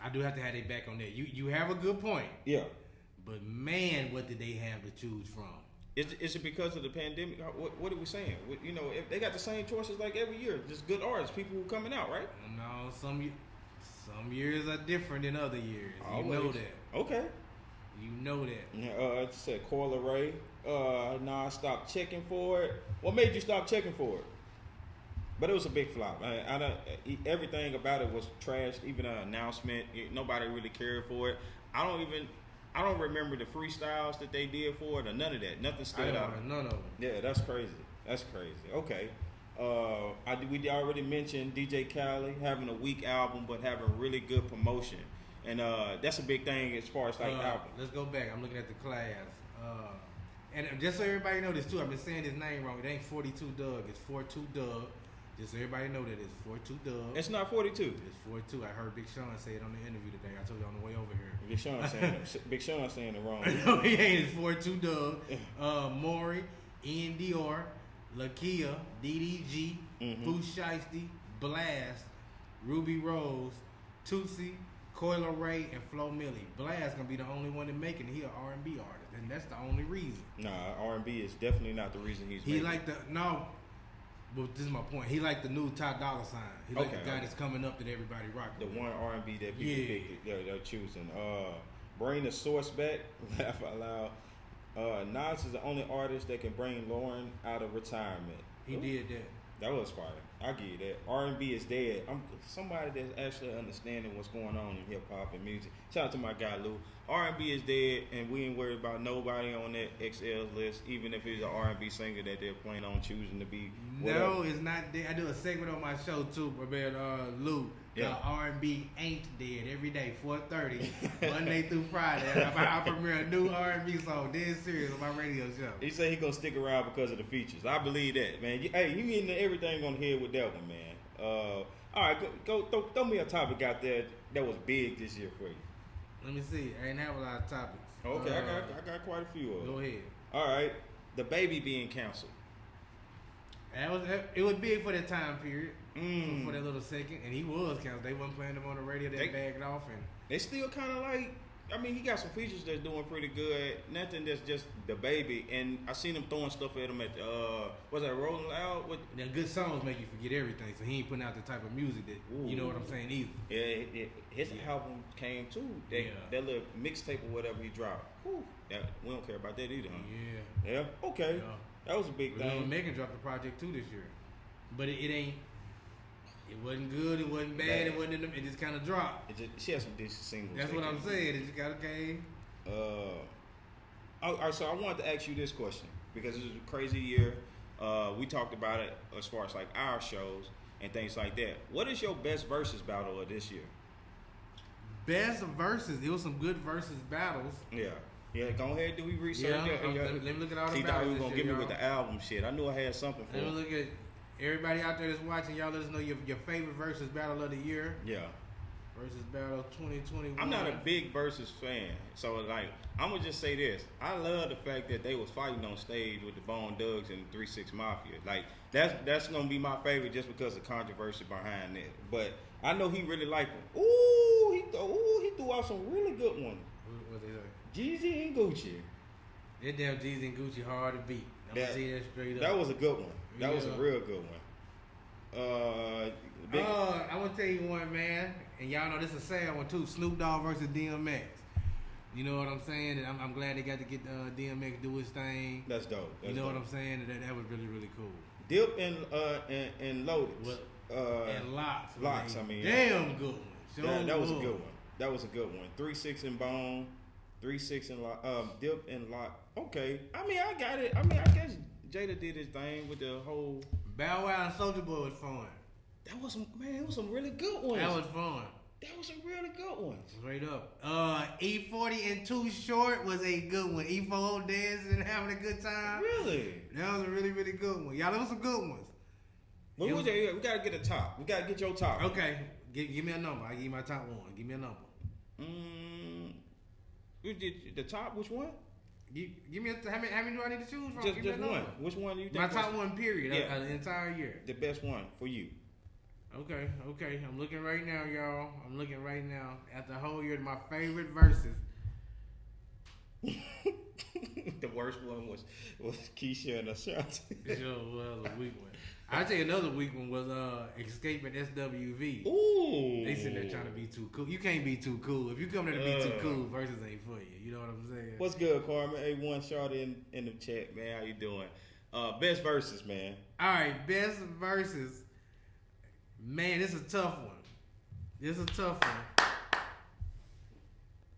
I do have to have their back on that. You have a good point. Yeah. But man, what did they have to choose from? Is it because of the pandemic? What are we saying? If they got the same choices like every year, just good artists, people who coming out, right? No, some years are different than other years. Always. You know that. Okay. You know that. It said Coil Ray. Nah, stop checking for it. What made you stop checking for it? But it was a big flop. Everything about it was trashed. Even an announcement, nobody really cared for it. I don't remember the freestyles that they did for it or none of that. Nothing stood out. None of them. Yeah, that's crazy. Okay. We already mentioned DJ Khaled having a weak album but having really good promotion. And that's a big thing as far as like album. Let's go back. I'm looking at the class. And just so everybody know this too, I've been saying his name wrong. It ain't 42 Doug. It's 42 Doug. Just so everybody know that it's 42 Doug. It's not 42. It's 42. I heard Big Sean say it on the interview today. I told you on the way over here. Big Sean saying it wrong. No, he ain't. It's 42 Doug. Maury, Ian Dior, Lakia, DDG, Boo Shiesty, Blast, Ruby Rose, Tootsie, Coil Ray, and Flo Milli. Blast gonna be the only one that making it. He an R&B artist, and that's the only reason. Nah, R&B is definitely not the reason he's making it. But this is my point. He like the new Top Dollar Sign. He like the guy that's coming up that everybody rock with. The one R&B that people they're choosing. Bring the source back. Laugh out loud. Nas is the only artist that can bring Lauren out of retirement. He did that. That was fire. I give you that. R&B is dead. I'm somebody that's actually understanding what's going on in hip hop and music. Shout out to my guy Lou. R&B is dead, and we ain't worried about nobody on that XL list, even if it's an R&B singer that they're planning on choosing to be. Whatever. No, it's not dead. I do a segment on my show too about Lou. Yeah. R&B ain't dead every day, 4:30, Monday through Friday. I premiere a new R&B song, dead serious, on my radio show. He said he gonna stick around because of the features. I believe that, man. You getting everything on here with that one, man. All right, go throw me a topic out there that was big this year for you. Let me see. I ain't have a lot of topics. Okay, I got quite a few of them. Go ahead. All right, the baby being canceled. It was big for that time period. For that little second, and he was canceled. They wasn't playing him on the radio. They bagged off, and they still kind of like I mean, he got some features that's doing pretty good. Nothing that's just the baby. And I seen him throwing stuff at him at was that Rolling Loud? What? Now, good songs make you forget everything, so he ain't putting out the type of music that you know what I'm saying either. Yeah, his album came too. That little mixtape or whatever he dropped. Whew, we don't care about that either, huh? Yeah. Yeah. Okay. Yeah. That was a big thing. Megan dropped a project too this year, but it ain't. It wasn't good. It wasn't bad. It wasn't. It just kind of dropped. She had some decent singles. That's what I'm saying. It just got okay. All right, so I wanted to ask you this question because it was a crazy year. We talked about it as far as like our shows and things like that. What is your best versus battle of this year? Best versus. It was some good versus battles. Yeah. Yeah, go ahead, do we research that? Let me look at all the battles. He thought he was going to get me with the album shit. I knew I had something for him. him. Let me look at everybody out there that's watching. Y'all let us know your favorite versus battle of the year. Yeah. Versus battle 2021. I'm not a big versus fan. So, like, I'm going to just say this. I love the fact that they was fighting on stage with the Bone Thugs and 3-6 Mafia. Like, that's going to be my favorite just because of controversy behind it. But I know he really liked them. He threw out some really good ones. What they say? Jeezy and Gucci. That damn Jeezy and Gucci hard to beat. I'm gonna say that straight up. That was a good one. That was a real good one. I want to tell you one, man, and y'all know this is a sad one too. Snoop Dogg versus DMX. You know what I'm saying? And I'm glad they got to get DMX do his thing. That's dope. You know what I'm saying? That was really, really cool. Dip and Lotus. And Locks. Locks, I mean. Damn good one. That was a good one. That was a good one. 3-6 and Bone. 3-6 and Lock. Dip and Lock. Okay. I mean, I got it. I mean, I guess Jada did his thing with the whole. Bow Wow and Soulja Boy was fun. That was it was some really good ones. That was fun. That was some really good ones. Straight up. E40 and Too Short was a good one. E4 dancing and having a good time. Really? That was a really, really good one. Y'all, there was some good ones. Well, we gotta get a top. We gotta get your top. Okay. Give me a number. I give you my top one. Give me a number. The top, which one? Give me how many do I need to choose from? Just one. Which one do you think? My top one, period. Yeah. The entire year. The best one for you. Okay. I'm looking right now, y'all. I'm looking right now at the whole year. My favorite verses. The worst one was Keisha and Ashanti. Sure was a weak one. I tell you another weak one was Escaping SWV. Ooh. They sitting there trying to be too cool. You can't be too cool. If you come there to be too cool, verses ain't for you. You know what I'm saying? What's good, Carmen? A1 Shorty in the chat, man. How you doing? Best verses, man. All right, best verses. Man, this is a tough one.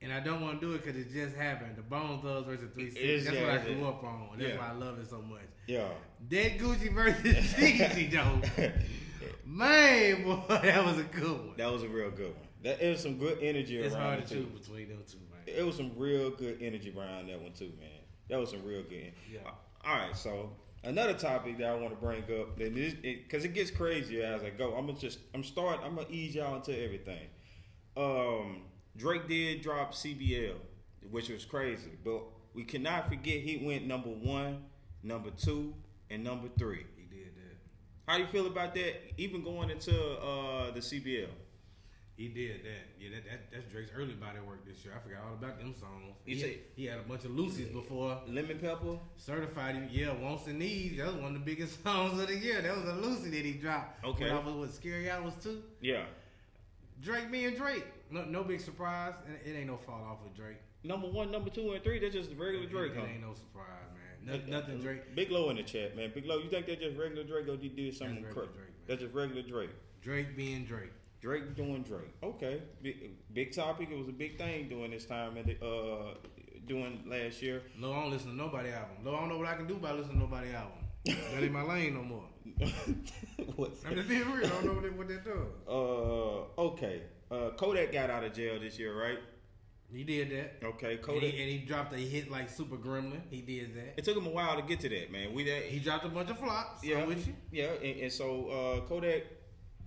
And I don't want to do it because it just happened. The Bone Thugs versus 3-6. That's what I grew up on. That's why I love it so much. Yeah. Dead Gucci versus Jeezy, though. Man, boy, that was a good one. That was a real good one. It was some good energy it's around hard to choose between them two, man. It was some real good energy around that one, too, man. That was some real good. Yeah. All right, so another topic that I want to bring up, because it gets crazier as I go. I'm gonna ease y'all into everything. Drake did drop CBL, which was crazy, but we cannot forget he went number 1, number 2, and number 3. He did that. How you feel about that? Even going into the CBL. He did that. Yeah, that's Drake's early body work this year. I forgot all about them songs. He had a bunch of Lucy's before. Lemon Pepper? Certified him. Yeah, Wants and Needs. That was one of the biggest songs of the year. That was a Lucy that he dropped. Okay. What Scary Hours too? Yeah. Drake being Drake. No big surprise. And it ain't no fall off with Drake. Number 1, number 2, and 3, that's just regular Drake, It ain't no surprise, man. Nothing Drake. Big Low in the chat, man. Big Low, you think that's just regular Drake or he did something crazy? That's just regular Drake. Drake being Drake. Drake doing Drake. Okay. Big topic. It was a big thing during this time doing last year. No, I don't listen to nobody album. No, I don't know what I can do by listening to nobody album. That ain't my lane no more. I'm just being real. I don't know what that does. Okay. Kodak got out of jail this year, right? He did that. Okay, Kodak. And he dropped a hit like Super Gremlin. He did that. It took him a while to get to that, man. He dropped a bunch of flops. Yeah. I'm with you. Yeah, and so Kodak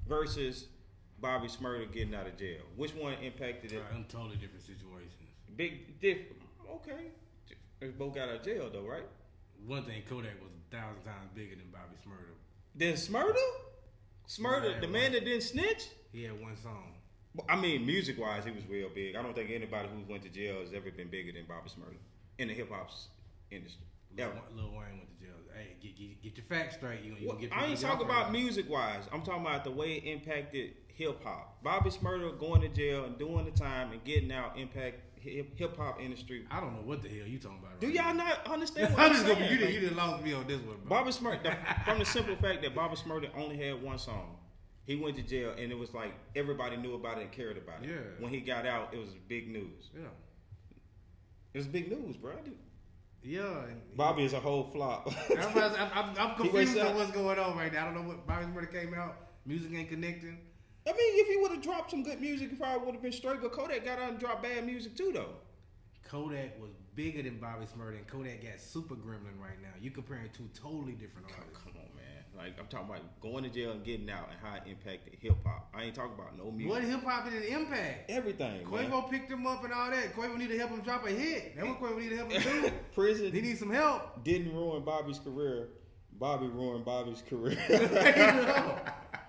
versus Bobby Shmurda getting out of jail. Which one impacted it? Right, totally different situations. Big different. Okay. They both got out of jail though, right? One thing, Kodak was 1,000 times bigger than Bobby Shmurda. Then Shmurda? Shmurda, the man that didn't snitch? He had one song. I mean, music wise, he was real big. I don't think anybody who went to jail has ever been bigger than Bobby Smurda in the hip hop industry. Lil Wayne went to jail. Hey, get your facts straight. I ain't talking about music wise. I'm talking about the way it impacted hip hop. Bobby Smurda going to jail and doing the time and getting out impact hip hop industry. I don't know what the hell you talking about. Do y'all not understand what I'm I'm just saying? you didn't lost me on this one, bro. Bobby Smurda, from the simple fact that Bobby Smurda only had one song. He went to jail and it was like everybody knew about it and cared about it. Yeah. When he got out, it was big news. Yeah. It was big news, bro. Yeah. Bobby is a whole flop. I'm confused on what's going on right now. I don't know what Bobby Smurda came out. Music ain't connecting. I mean, if he would have dropped some good music, he probably would have been straight. But Kodak got out and dropped bad music too, though. Kodak was bigger than Bobby Smurda, and Kodak got Super Gremlin right now. You comparing two totally different artists. Come on, man. Like, I'm talking about going to jail and getting out and how it impacted hip hop. I ain't talking about no music. What hip hop did it impact? Everything. Quavo man. picked him up and all that. Quavo need to help him drop a hit. That's what Quavo need to help him do. Prison. He needs some help. Didn't ruin Bobby's career. Bobby ruined Bobby's career.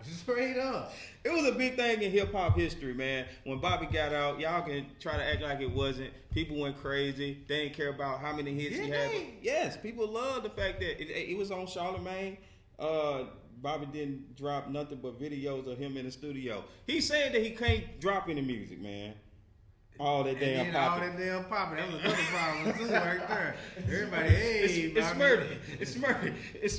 Straight up. It was a big thing in hip hop history, man. When Bobby got out, y'all can try to act like it wasn't. People went crazy. They didn't care about how many hits he had. Yes, people love the fact that it was on Charlemagne. Bobby didn't drop nothing but videos of him in the studio. He said that he can't drop any music, man. All that damn popping. All that damn popping. That was another problem too right there. Everybody, hey, it's murder. It's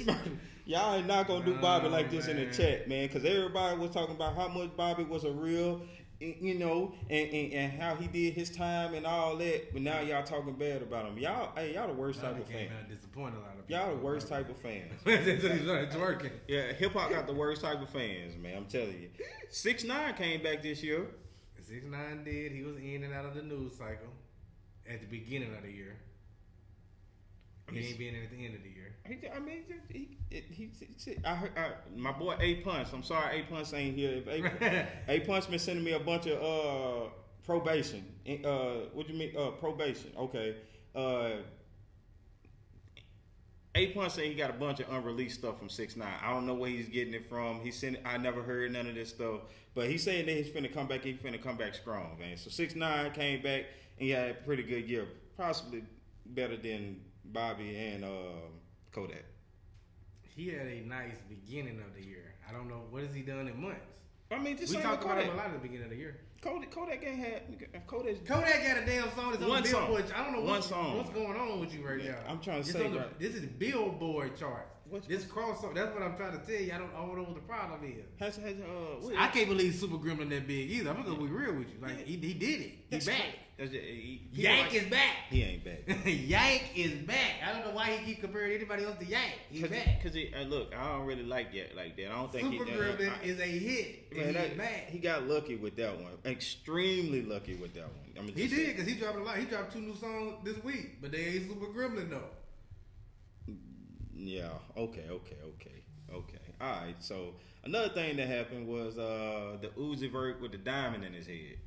murder. Y'all ain't not gonna do Bobby like this in the chat, man, because everybody was talking about how much Bobby was a real, and how he did his time and all that. But now y'all talking bad about him. Y'all the worst type of fan. Disappointed a lot of people. Y'all the worst type of fans. It's working. Yeah, hip hop got the worst type of fans, man. I'm telling you. 6ix9ine came back this year. 6ix9ine did. He was in and out of the news cycle at the beginning of the year. He ain't been in at the end of the year. I heard my boy A Punch. I'm sorry, A Punch ain't here. A Punch been sending me a bunch of probation. What do you mean probation? Okay. A Punch said he got a bunch of unreleased stuff from 6ix9ine. I don't know where he's getting it from. I never heard none of this stuff. But he's saying that he's finna come back. He's finna come back strong, man. So 6ix9ine came back and he had a pretty good year, possibly better than Bobby and Kodak. He had a nice beginning of the year. I don't know what has he done in months. I mean, just we talked about him a lot at the beginning of the year. Kodak ain't had Kodak got a damn song that's on Billboard. I don't know what's going on with you right now. I'm trying to say this is Billboard charts. This crossover. That's what I'm trying to tell you. I don't know what the problem is. I can't believe Super Gremlin that big either. I'm gonna be real with you. Like he did it. He's back. Yank is back. He ain't back. Yank is back. I don't know why he keep comparing anybody else to Yank. He's back. Because look, I don't really like Yank like that. I don't think Super Gremlin is a hit. Man, he's back. He got lucky with that one. Extremely lucky with that one. He did because he dropped a lot. He dropped 2 new songs this week, but they ain't Super Gremlin though. Yeah. Okay. All right. So another thing that happened was the Uzi Vert with the diamond in his head.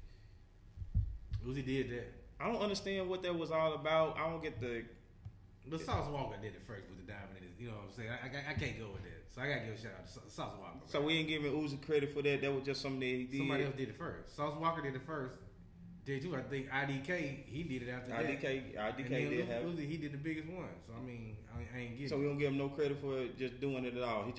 Uzi did that. I don't understand what that was all about. I don't get the. But Sauce Walker did it first with the diamond in his. You know what I'm saying? I can't go with that. So I gotta give a shout out to Sauce Walker. So we ain't giving Uzi credit for that. That was just something that he did. Somebody else did it first. Sauce Walker did it first. Did too. I think IDK he did it after that. IDK did have it. He did the biggest one. So I mean, I ain't getting. So we don't give him no credit for just doing it at all. He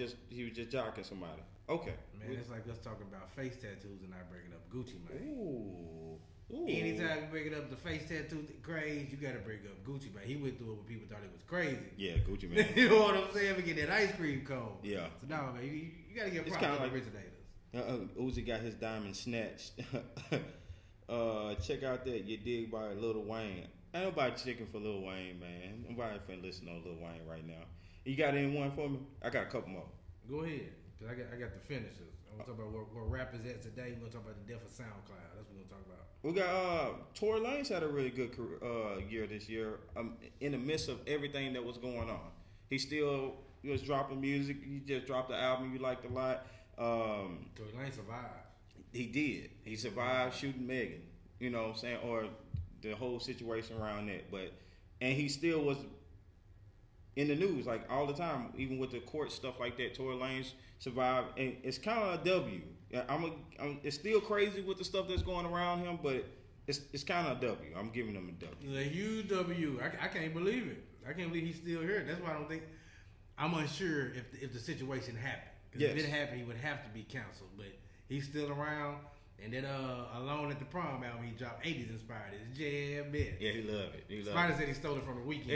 was just jocking somebody. Okay. Man, it's like us talking about face tattoos and not breaking up Gucci, man. Ooh. Anytime you break up the face tattoo craze, you gotta break up Gucci, man. He went through it when people thought it was crazy. Yeah, Gucci, man. You know what I'm saying? We get that ice cream cone. Yeah. So now, man, you gotta get props to the originators. Uzi got his diamond snatched. Check out that You Dig by Lil Wayne. Ain't nobody checking for Lil Wayne, man. Nobody finna listen on Lil Wayne right now. You got anyone for me? I got a couple more. Go ahead, cause I got the finishers. I'm gonna talk about where rap is at today. We're gonna talk about the death of SoundCloud. That's what we're gonna talk about. We got Tory Lanez had a really good year this year. In the midst of everything that was going on, he still was dropping music. He just dropped the album you liked a lot. Tory Lanez survived. He did. He survived shooting Megan. You know what I'm saying? Or the whole situation around that. And he still was in the news like all the time, even with the court stuff like that. Tory Lanez survived, and it's kind of a W. Yeah, it's still crazy with the stuff that's going around him, but it's kind of a W. I'm giving him a W. A huge W. I can't believe it. I can't believe he's still here. That's why I don't think. I'm unsure if the situation happened. Because if it happened, he would have to be canceled. But he's still around. And then Alone at the Prom album, he dropped 80s inspired. It's jam it. Yeah, he loved it. Spida said he stole it from the Weeknd.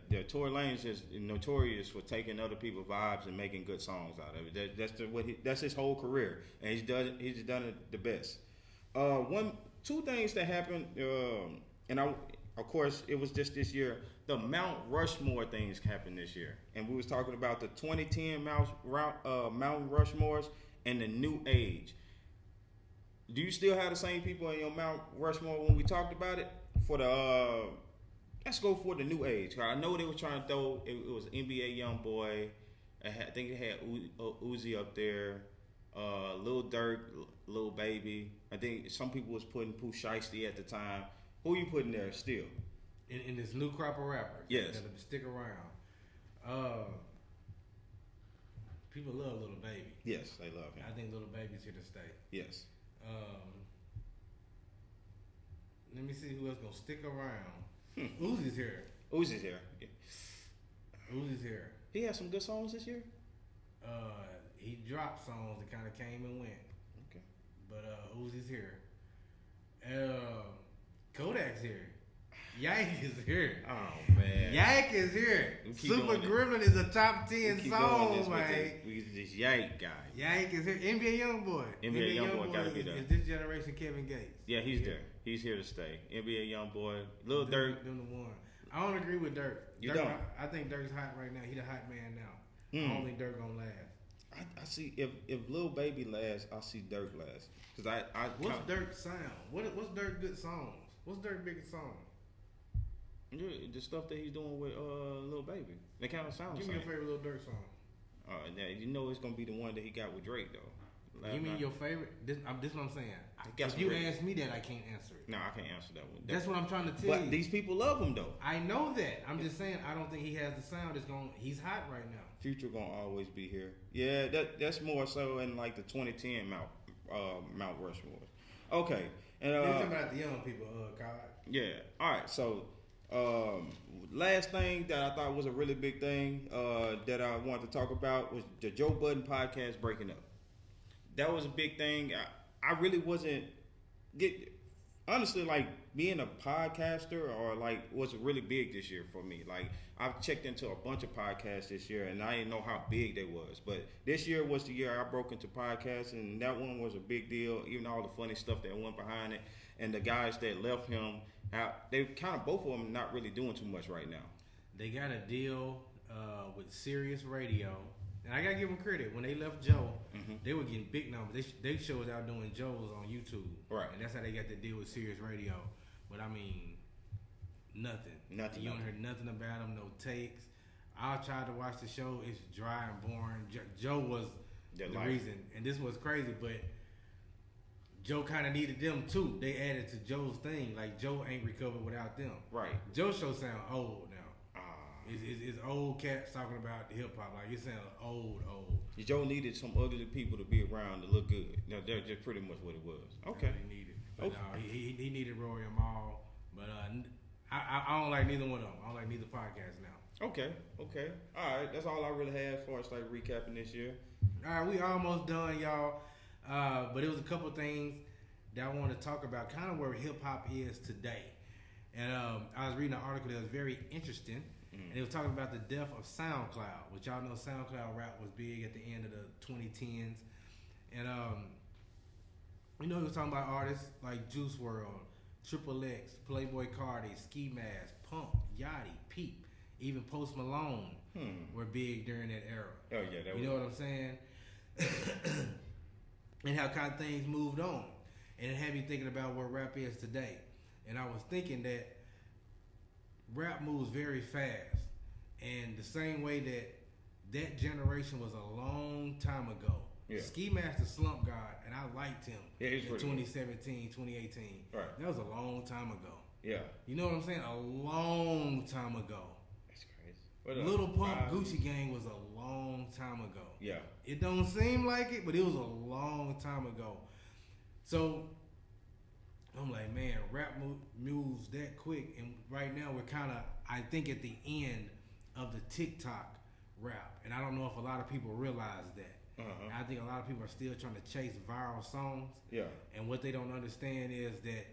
Yeah. Tory Lanez is notorious for taking other people's vibes and making good songs out of it. That's his whole career, and he's done it the best. Two things that happened, and of course it was just this year. The Mount Rushmore things happened this year, and we was talking about the 2010 Mount Rushmores and the New Age. Do you still have the same people in your Mount Rushmore when we talked about it? For the let's go for the New Age. I know they were trying to throw it was NBA YoungBoy. I think it had Uzi up there, Lil Durk, Lil Baby. I think some people was putting Pooh Shiesty at the time. Who you putting there still? In this new crop of rappers. Yes. That stick around. People love Lil Baby. Yes, they love him. I think Lil Baby's here to stay. Yes. Let me see who else gonna stick around. Uzi's here. Uzi's here. Yeah. Uzi's here. He had some good songs this year. He dropped songs that kind of came and went. Okay. But Uzi's here. Kodak's here. Yank is here. Oh man. Yank is here. Super Gremlin is a top 10 song, man. This Yank guy. Yank is here. NBA YoungBoy. NBA YoungBoy gotta be there. Is this generation Kevin Gates? Yeah, he's there. He's here to stay. NBA YoungBoy. Lil Durk. Them the one. I don't agree with Durk. You don't? I think Durk's hot right now. He the hot man now. I don't think Durk gonna last. I see if Lil Baby lasts, I see Durk last. Cause what's Durk's sound? What's Durk's good songs? What's Durk's biggest song? The stuff that he's doing with Lil Baby. They kind of sound. Give me your favorite Lil Durk song. You know it's gonna be the one that he got with Drake though. You mean your favorite? This what I'm saying. If you ask me that, I can't answer it. No, I can't answer that one. That's what I'm trying to tell you. But these people love him though. I know that. I'm just saying I don't think he has the sound that's going. He's hot right now. Future gonna always be here. Yeah, that's more so in like the 2010 Mount Rushmore. Okay, and you're talking about the young people, Khaled. Yeah. All right. So, last thing that I thought was a really big thing that I wanted to talk about was the Joe Budden podcast breaking up. That was a big thing. I really wasn't honestly, like being a podcaster or like was really big this year for me. Like I've checked into a bunch of podcasts this year and I didn't know how big they was. But this year was the year I broke into podcasts and that one was a big deal, even all the funny stuff that went behind it. And the guys that left him out, they kind of both of them not really doing too much right now. They got a deal with Sirius Radio. And I gotta give them credit. When they left Joe, they were getting big numbers. They shows out doing Joe's on YouTube, right? And that's how they got the deal with Sirius Radio. But I mean, nothing. You don't hear nothing about them. No takes. I tried to watch the show. It's dry and boring. Joe was the reason, and this was crazy. But Joe kind of needed them too. They added to Joe's thing. Like Joe ain't recovered without them. Right. Joe's show sound old now. It's old cats talking about the hip hop. Like it sounds old. Joe needed some ugly people to be around to look good. No, that's just pretty much what it was. Okay. He needed. But no, he needed Rory and Maul. But I don't like neither one of them. I don't like neither podcast now. Okay. All right. That's all I really had as far as like recapping this year. All right, we almost done, y'all. But it was a couple things that I want to talk about, kind of where hip hop is today. And I was reading an article that was very interesting. And they were talking about the death of SoundCloud, which y'all know SoundCloud rap was big at the end of the 2010s. And, he was talking about artists like Juice WRLD, Triple X, Playboy Cardi, Ski Mask, Pump, Yachty, Peep, even Post Malone were big during that era. Oh, yeah. You know what I'm saying? And how kind of things moved on. And it had me thinking about where rap is today. And I was thinking that rap moves very fast, and the same way that generation was a long time ago. Yeah. Ski Mask the Slump God, and I liked him in 2017, 2018. Right. That was a long time ago. Yeah. You know what I'm saying? A long time ago. That's crazy. Little Pump, Gucci Gang was a long time ago. Yeah. It don't seem like it, but it was a long time ago. So I'm like, man, rap moves that quick, and right now we're kind of, I think, at the end of the TikTok rap, and I don't know if a lot of people realize that. I think a lot of people are still trying to chase viral songs. Yeah. And what they don't understand is that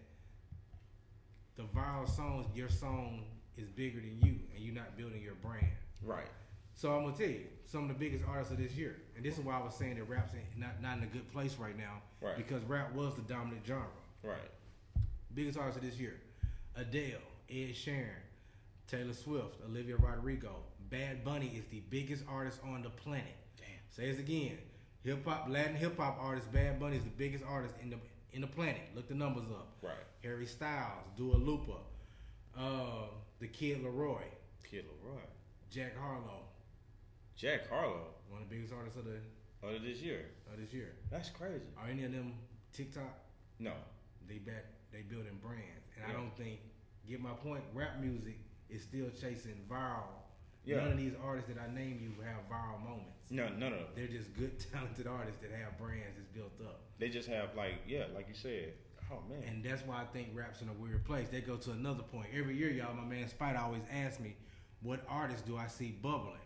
the viral songs, your song is bigger than you, and you're not building your brand. Right. So I'm gonna tell you some of the biggest artists of this year, and this is why I was saying that rap's not in a good place right now. Right. Because rap was the dominant genre. Right. Biggest artists of this year: Adele, Ed Sheeran, Taylor Swift, Olivia Rodrigo. Bad Bunny is the biggest artist on the planet. Say it again. Latin hip hop artist Bad Bunny is the biggest artist in the planet. Look the numbers up. Right. Harry Styles, Dua Lipa, the Kid Laroi. Jack Harlow. One of the biggest artists of this year. That's crazy. Are any of them TikTok? No. They building brands, and I don't think. Get my point. Rap music is still chasing viral. Yeah. None of these artists that I named you have viral moments. No. They're just good, talented artists that have brands that's built up. They just have like you said. Oh man. And that's why I think rap's in a weird place. They go to another point. Every year, y'all, my man Spida always asks me, what artists do I see bubbling?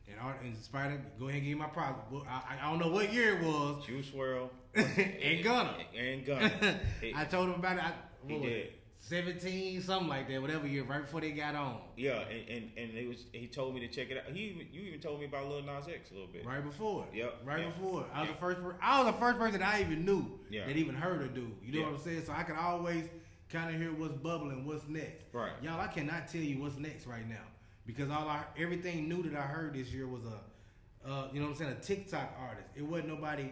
And Spida, go ahead and give me my prize. I don't know what year it was. Juice WRLD. and Gunna. I told him about it. He did. 17, something like that, whatever year, right before they got on. Yeah, and he told me to check it out. You even told me about Lil Nas X a little bit. Right before. Yep. Before. I was the first person I even knew that even heard of dude. You know what I'm saying? So I could always kind of hear what's bubbling, what's next. Right. Y'all, I cannot tell you what's next right now because everything new that I heard this year was a TikTok artist. It wasn't nobody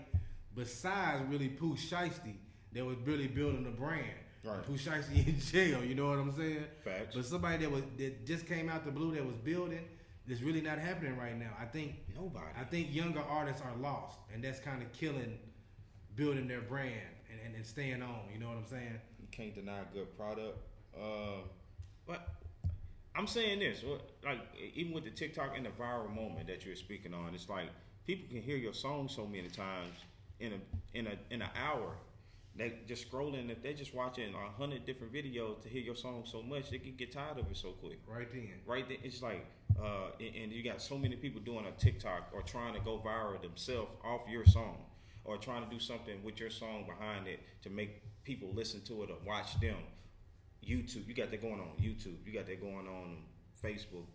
besides really Pooh Shiesty that was really building the brand. Right. Pooh Shiesty in jail, you know what I'm saying? Facts. But somebody that just came out the blue that was building, that's really not happening right now. I think younger artists are lost, and that's kind of killing building their brand and staying on. You know what I'm saying? You can't deny a good product. But I'm saying this, like even with the TikTok and the viral moment that you're speaking on, it's like people can hear your song so many times in an hour. They just scrolling. If they're just watching 100 different videos to hear your song so much, they can get tired of it so quick. Right then, it's like, and you got so many people doing a TikTok or trying to go viral themselves off your song, or trying to do something with your song behind it to make people listen to it or watch them. YouTube, you got that going on YouTube. You got that going on Facebook,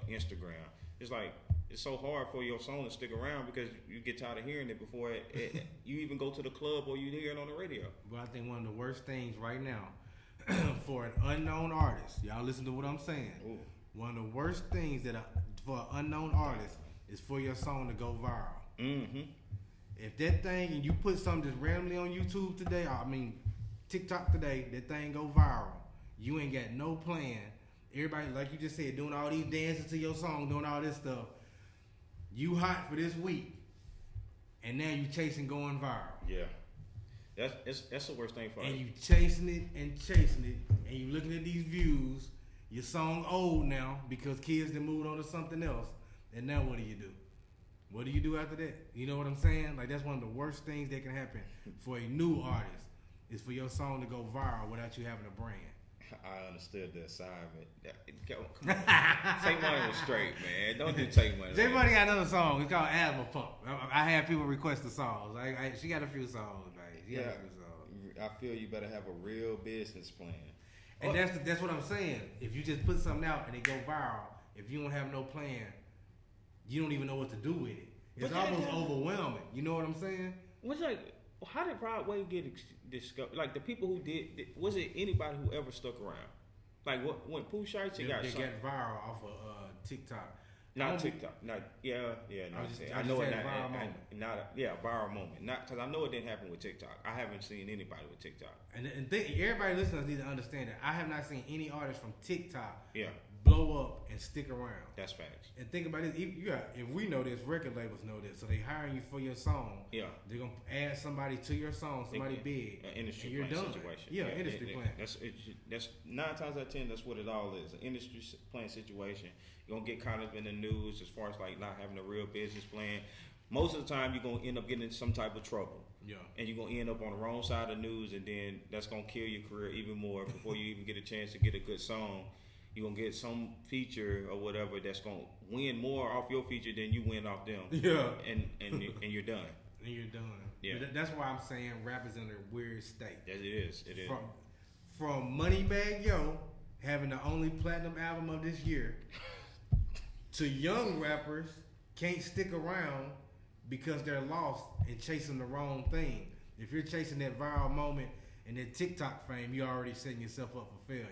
Instagram. It's like it's so hard for your song to stick around because you get tired of hearing it before you even go to the club or you hear it on the radio. But I think one of the worst things right now for an unknown artist, y'all listen to what I'm saying. Ooh. One of the worst things for an unknown artist is for your song to go viral. Mm-hmm. If that thing, and you put something just randomly on YouTube today, TikTok today, that thing go viral, you ain't got no plan. Everybody, like you just said, doing all these dances to your song, doing all this stuff. You hot for this week, and now you chasing going viral. Yeah, that's the worst thing for us. And you chasing it, and you looking at these views. Your song old now because kids done moved on to something else. And now what do you do? What do you do after that? You know what I'm saying? Like that's one of the worst things that can happen for a new artist is for your song to go viral without you having a brand. I understood the assignment. Come on. Take Money was straight, man. Don't do Take Money. J Money got another song. It's called Asthma Pump. I had people request the songs. She got a few songs, man. She got a few songs. I feel you better have a real business plan. And that's what I'm saying. If you just put something out and it go viral, if you don't have no plan, you don't even know what to do with it. It's almost overwhelming. You know what I'm saying? What's like? How did Broadway get discovered? Like the people who did, was it anybody who ever stuck around? Like when Pooh Shiesty got they got viral off of TikTok. Not TikTok. Not I know it not viral moment. Not because I know it didn't happen with TikTok. I haven't seen anybody with TikTok. And everybody listening needs to understand that I have not seen any artist from TikTok blow up and stick around. That's facts. And think about this. If we know this, record labels know this. So they hiring you for your song. Yeah. They're going to add somebody to your song, somebody big. An industry and you're playing done. situation. Yeah, industry playing. That's 9 times out of 10, that's what it all is. An industry playing situation. You're going to get caught up in the news as far as like not having a real business plan. Most of the time, you're going to end up getting in some type of trouble. Yeah. And you're going to end up on the wrong side of the news, and then that's going to kill your career even more before you even get a chance to get a good song. You're going to get some feature or whatever that's going to win more off your feature than you win off them. Yeah. And you're done. And you're done. Yeah. That's why I'm saying rap is in a weird state. Yes, it is. It is. From Moneybagg Yo having the only platinum album of this year to young rappers can't stick around because they're lost and chasing the wrong thing. If you're chasing that viral moment and that TikTok fame, you're already setting yourself up for failure.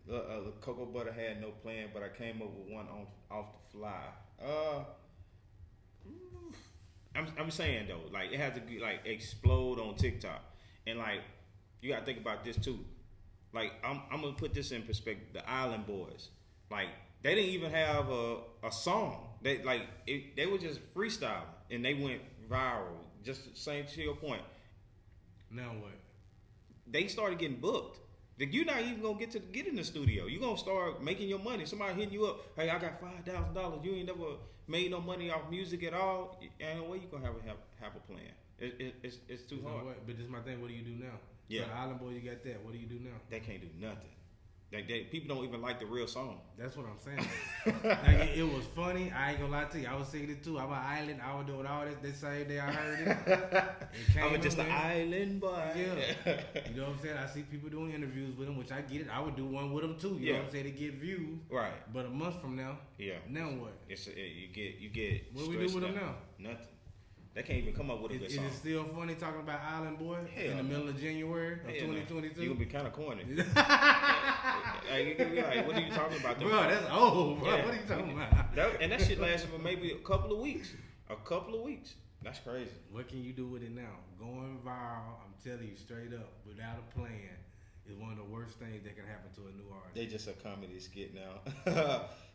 The Cocoa Butter had no plan, but I came up with one off the fly. I'm saying though, like it has to be like explode on TikTok, and like you gotta think about this too. Like I'm gonna put this in perspective. The Island Boys, like they didn't even have a song. They they were just freestyling, and they went viral. Just same to your point. Now what? They started getting booked. Like, you're not even gonna get in the studio. You're gonna start making your money. Somebody hitting you up. Hey, I got $5,000. You ain't never made no money off music at all. Ain't no way you gonna have a plan. It's too hard. But this is my thing. What do you do now? Yeah. So the Island Boy, you got that. What do you do now? They can't do nothing. People don't even like the real song. That's what I'm saying. Like it was funny. I ain't gonna lie to you. I was singing it too. I'm an island. I was doing all this. The same day I heard it. I was just an island boy. Yeah. You know what I'm saying? I see people doing interviews with him, which I get it. I would do one with them too. You know what I'm saying? To get views. Right. But a month from now. Yeah. Now what? You get. What we do with them now? Nothing. They can't even come up with a good song. Is it still funny talking about Island Boy in the middle of January of 2022? You gonna be kind of corny. You gonna be like, what are you talking about? Bro, that's old, bro. Yeah. What are you talking about? That shit lasted for maybe a couple of weeks. That's crazy. What can you do with it now? Going viral, I'm telling you straight up, without a plan, is one of the worst things that can happen to a new artist. They just a comedy skit now.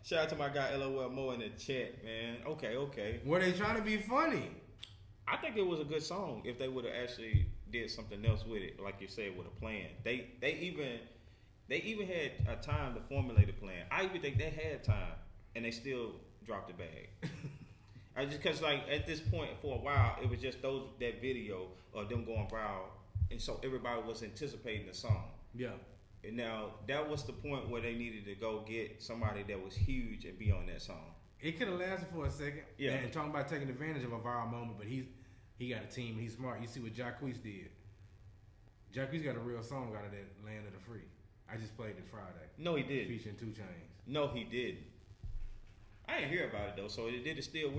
Shout out to my guy LOL Mo in the chat, man. Okay. Were they trying to be funny? I think it was a good song if they would have actually did something else with it, like you said, with a plan. They even had a time to formulate a plan. I even think they had time, and they still dropped the bag. Because like at this point for a while, it was just that video of them going viral, and so everybody was anticipating the song. Yeah. And now that was the point where they needed to go get somebody that was huge and be on that song. It could have lasted for a second. Yeah. And talking about taking advantage of a viral moment, but he got a team. He's smart. You see what Jacquees did. Jacquees got a real song out of that Land of the Free. I just played it Friday. No, he did. Featuring 2 Chainz. No, he didn't. I didn't hear about it though. So did it still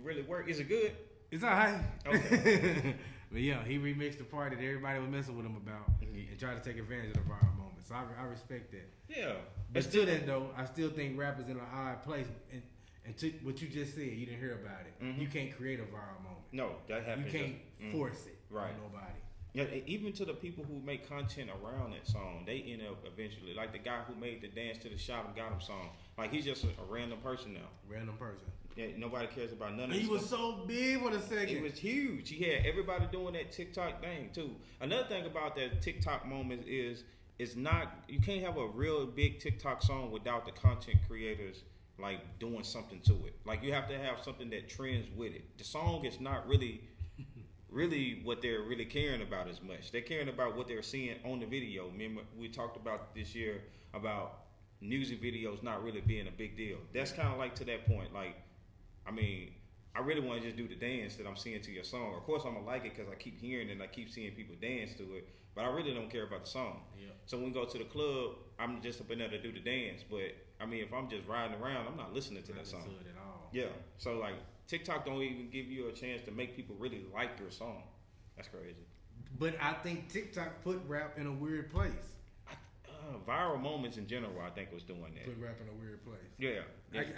really work? Is it good? It's alright. Okay. But yeah, he remixed the part that everybody was messing with him about and tried to take advantage of the viral moment. So I respect that. Yeah. But still, that though, I still think rap is in an odd place. And to what you just said, you didn't hear about it. Mm-hmm. You can't create a viral moment. No, that happens. You can't force it right. on nobody. Yeah, even to the people who make content around that song, they end up eventually. Like the guy who made the Dance to the Shot and Got Him song. Like he's just a random person now. Random person. Yeah, nobody cares about none of this. He was stuff. so big for a second. It was huge. He had everybody doing that TikTok thing too. Another thing about that TikTok moment is it's not, you can't have a real big TikTok song without the content creators like doing something to it. Like you have to have something that trends with it. The song is not really what they're really caring about as much. They're caring about what they're seeing on the video. Remember, we talked about this year about music videos not really being a big deal. That's kind of like to that point. Like, I mean, I really want to just do the dance that I'm seeing to your song. Of course, I'm going to like it because I keep hearing it and I keep seeing people dance to it. But I really don't care about the song. Yeah. So when we go to the club, I'm just up in there to do the dance. But, I mean, if I'm just riding around, I'm not listening to that song. Not to it at all. Yeah. So, like, TikTok don't even give you a chance to make people really like your song. That's crazy. But I think TikTok put rap in a weird place. Viral viral moments in general, I think, was doing that. Put rap in a weird place. Yeah.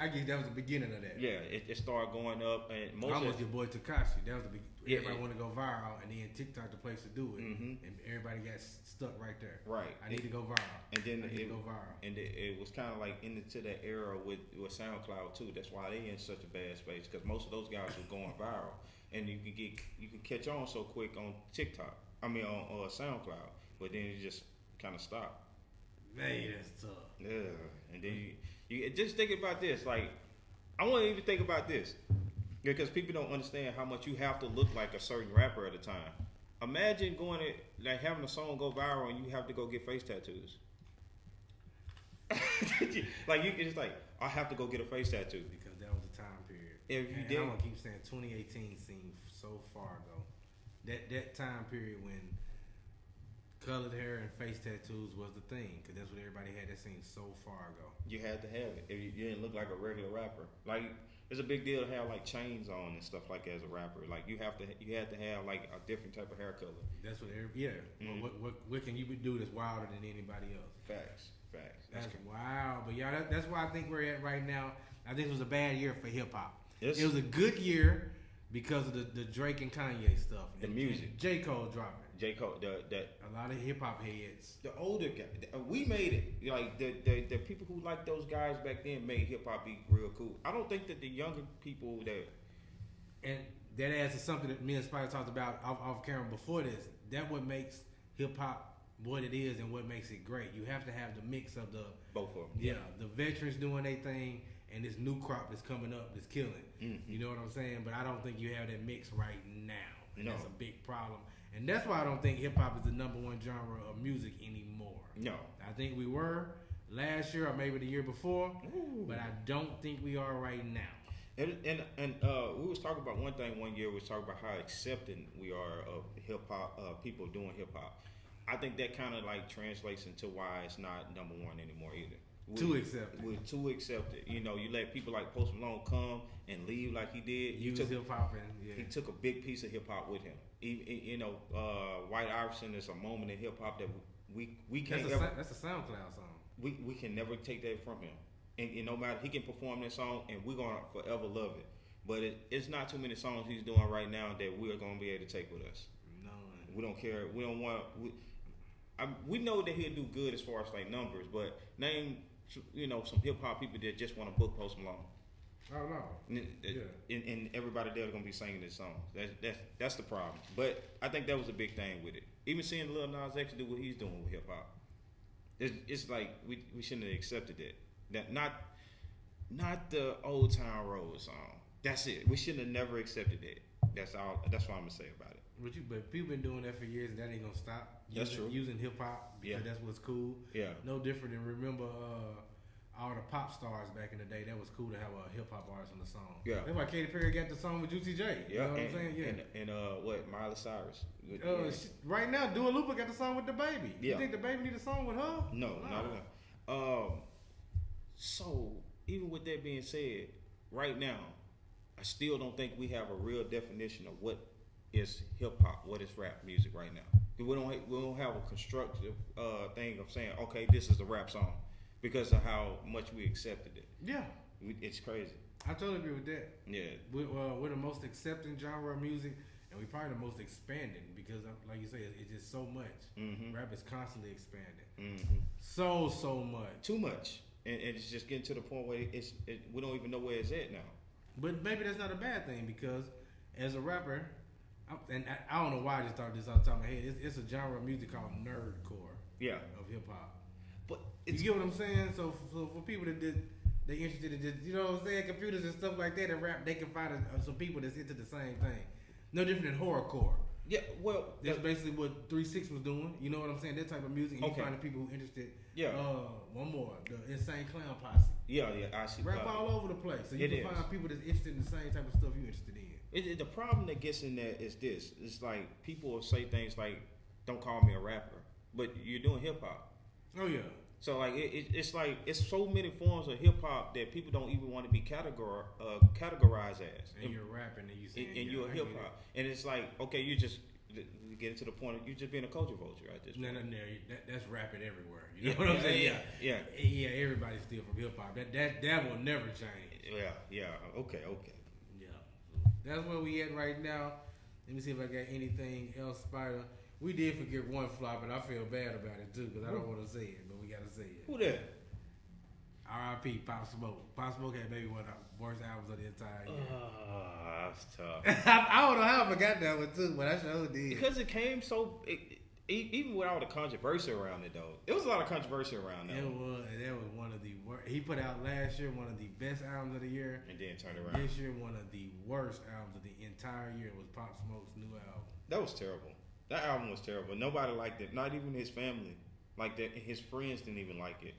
I guess that was the beginning of that. Yeah, it started going up, and Almost your boy Tekashi. That was the everybody yeah. want to go viral, and then TikTok the place to do it, Mm-hmm. and everybody got stuck right there. Right. I need to go viral. And then I need to go viral. And it was kind of like into that era with SoundCloud too. That's why they in such a bad space, because most of those guys were going viral, and you can catch on so quick on TikTok. I mean on SoundCloud, but then you just kind of stop. Man, that's tough. Yeah, and then you just think about this. Like, I want to even think about this because people don't understand how much you have to look like a certain rapper at a time. Imagine going like having a song go viral and you have to go get face tattoos. Like you just like, I have to go get a face tattoo because that was the time period. If you and did, I'm gonna keep saying 2018 seemed so far ago. That time period when colored hair and face tattoos was the thing, because that's what everybody had. That seemed so far ago. You had to have it. If you didn't look like a regular rapper, like it's a big deal to have like chains on and stuff like that as a rapper. Like you had to have like a different type of hair color. That's what Mm-hmm. What can you do that's wilder than anybody else? Facts. That's wild. But yeah, that's why I think we're at right now. I think it was a bad year for hip hop. It was a good year because of the Drake and Kanye stuff. The music. J. Cole dropping. J. Cole, a lot of hip hop heads. The older guy, we made it. Like the people who liked those guys back then made hip hop be real cool. I don't think that the younger people and that adds to something that me and Spida talked about off camera before this. That what makes hip hop what it is and what makes it great. You have to have the mix of the both of them. Yeah, the veterans doing their thing and this new crop that's coming up that's killing. Mm-hmm. You know what I'm saying? But I don't think you have that mix right now. And No. That's a big problem. And that's why I don't think hip hop is the number one genre of music anymore. No. I think we were last year or maybe the year before, but I don't think we are right now. And we was talking about one thing one year. We was talking about how accepting we are of hip hop, people doing hip hop. I think that kind of like translates into why it's not number one anymore either. Too accepted. We're too accepted. You know, you let people like Post Malone come and leave like he did. Use hip hop and he took a big piece of hip hop with him. You know, White Iverson is a moment in hip hop that we can't ever. That's a SoundCloud song. We can never take that from him. And no matter, he can perform that song, and we're gonna forever love it. But it's not too many songs he's doing right now that we're gonna be able to take with us. No, we don't care. We don't want. We know that he'll do good as far as like numbers, but name some hip hop people that just want to book Post Malone. Oh no. And everybody there is gonna be singing this song. That's the problem. But I think that was a big thing with it. Even seeing Lil Nas X do what he's doing with hip hop, it's like we shouldn't have accepted that. That not the Old Town Road song. That's it. We shouldn't have never accepted that. That's all. That's what I'm gonna say about it. But people been doing that for years, and that ain't gonna stop. That's true. Using hip hop because that's what's cool. Yeah. No different than remember all the pop stars back in the day. That was cool to have a hip hop artist on the song. Yeah. That's why Katy Perry got the song with Juicy J. You know what I'm saying? Yeah. And what Miley Cyrus? Right now, Dua Lipa got the song with the baby. Yeah. You think the baby need a song with her? No, not at all. So even with that being said, right now, I still don't think we have a real definition of what is hip hop, what is rap music right now. We don't have a constructive thing of saying, okay, this is a rap song, because of how much we accepted it. Yeah, it's crazy. I totally agree with that. Yeah, we're the most accepting genre of music, and we're probably the most expanding because, like you say, it's just so much. Mm-hmm. Rap is constantly expanding. Mm-hmm. So much. Too much. And it's just getting to the point where we don't even know where it's at now. But maybe that's not a bad thing, because as a rapper, I don't know why I just thought this off the top of my head. It's a genre of music called nerdcore. Yeah. Of hip hop. But you get what I'm saying? So for people that they interested in just, you know what I'm saying, computers and stuff like that and rap, they can find some people that's into the same thing. No different than horrorcore. Yeah, well, that's basically what 3 6 was doing. You know what I'm saying? That type of music. And you find the people who interested. Yeah. One more, the Insane Clown Posse. Yeah, I see. Rap all over the place. So you can find people that's interested in the same type of stuff you're interested in. The problem that gets in there is this. It's like people will say things like, "Don't call me a rapper," but you're doing hip hop. Oh yeah. So like it's like it's so many forms of hip hop that people don't even want to be categorized as. And you're rapping and you saying, and you're hip hop, and it's like, okay, you just We get to the point of you just being a culture vulture at this point. No. That's rapping everywhere. You know what I'm saying? Yeah. Everybody's still from hip hop. That will never change. Yeah. Okay. Yeah. That's where we at right now. Let me see if I got anything else, Spida. We did forget one flop, and I feel bad about it too because I don't want to say it, but we got to say it. Who that? R.I.P. Pop Smoke. Pop Smoke had maybe one of the worst albums of the entire year. That's tough. I don't know how I forgot that one too, but I sure did. Because it came so, even with all the controversy around it though, it was a lot of controversy around that. That was one of the worst. He put out last year one of the best albums of the year, and then turned around. This year, one of the worst albums of the entire year was Pop Smoke's new album. That was terrible. That album was terrible. Nobody liked it. Not even his family liked it. His friends didn't even like it.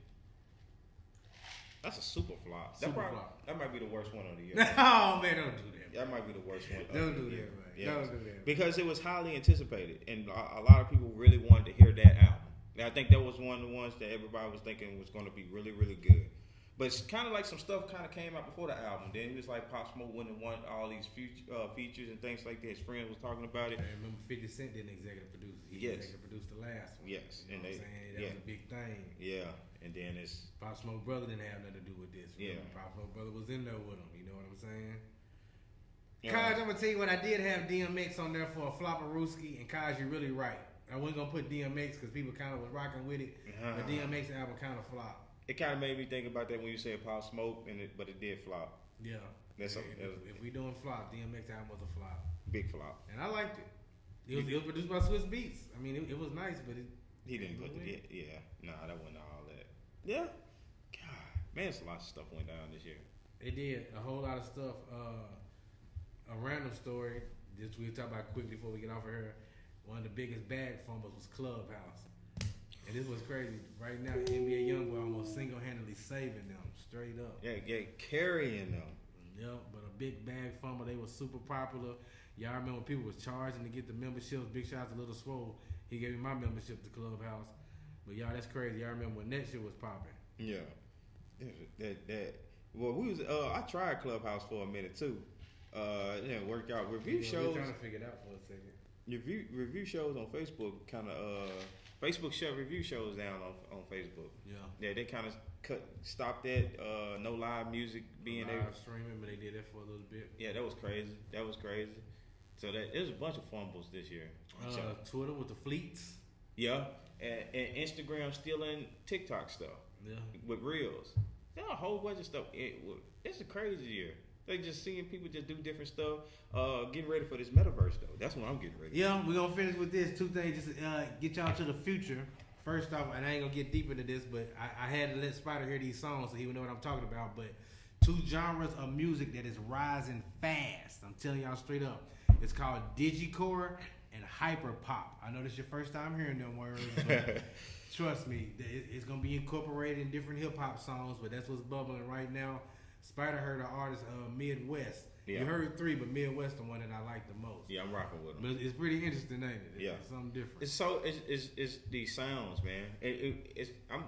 That's a super flop. That might be the worst one of the year. Oh man, don't do that. That might be the worst one. Don't do that, man. Yes. Don't do that. Because it was highly anticipated, and a lot of people really wanted to hear that album. And I think that was one of the ones that everybody was thinking was going to be really, really good. But it's kind of like some stuff kind of came out before the album. Then it was like Pop Smoke wouldn't want all these features and things like that. His friends was talking about it. I remember 50 Cent didn't executive produce it. He executive produced the last one. Yes. You know what I'm saying? That was a big thing. Yeah. And then it's Pop Smoke brother didn't have nothing to do with this. Remember? Yeah. Pop Smoke brother was in there with him. You know what I'm saying? Kaj, I'm gonna tell you what, I did have DMX on there for a flopperooski, and Kaj, you're really right. I wasn't gonna put DMX because people kind of was rocking with it, but DMX album kind of flopped. It kind of made me think about that when you said Pop Smoke, but it did flop. Yeah. If we doing flop, DMX album was a flop. Big flop. And I liked it. It was produced by Swiss Beats. I mean, it was nice, but he didn't put it. Yeah. Nah, that wasn't all that. Yeah. God, man, it's a lot of stuff went down this year. It did. A whole lot of stuff. A random story, just we'll talk about quickly before we get off of here. One of the biggest bag fumbles was Clubhouse. And this was crazy. Right now, NBA Youngboy almost single-handedly saving them, straight up. Yeah, carrying them. Yep, but a big bag fumble. They were super popular. Y'all remember when people was charging to get the memberships? Big shout out to Little Swole. He gave me my membership to Clubhouse. But y'all, that's crazy. Y'all remember when that shit was popping? Yeah. Well, we was. I tried Clubhouse for a minute too. It didn't work out. Review shows. We're trying to figure it out for a second. Review shows on Facebook kind of. Facebook shut review shows down on Facebook. Yeah, they kind of stopped that. No live music being live streaming, but they did that for a little bit. Yeah, that was crazy. So there's a bunch of fumbles this year. Twitter with the fleets. Yeah, and Instagram stealing TikTok stuff. Yeah, with reels. There's a whole bunch of stuff. It's a crazy year. They just seeing people just do different stuff. Getting ready for this metaverse though. That's what I'm getting ready. Yeah, we're gonna finish with this. Two things just get y'all to the future. First off, and I ain't gonna get deep into this, but I had to let Spida hear these songs so he would know what I'm talking about. But two genres of music that is rising fast. I'm telling y'all straight up. It's called digicore and hyperpop. I know this is your first time hearing them words, but trust me, it's gonna be incorporated in different hip hop songs. But that's what's bubbling right now. Spida heard an artist, Midwest. Yeah. You heard three, but Midwest the one that I like the most. Yeah, I'm rocking with him. But it's pretty interesting, ain't it? Yeah, it's something different. It's these sounds, man.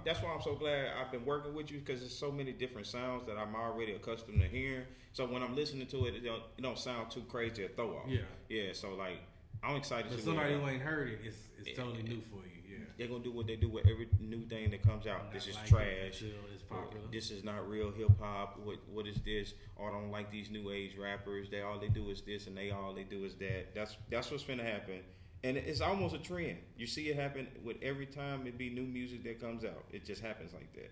That's why I'm so glad I've been working with you because there's so many different sounds that I'm already accustomed to hearing. So when I'm listening to it, it don't sound too crazy to throw off. Yeah. So like, I'm excited. But somebody who ain't heard it, it's totally new for you. Yeah, they're gonna do what they do with every new thing that comes out. This is trash. It's popular. This is not real hip hop. What is this? Or I don't like these new age rappers. All they do is this, and all they do is that. That's what's finna happen. And it's almost a trend. You see it happen with every time it be new music that comes out. It just happens like that.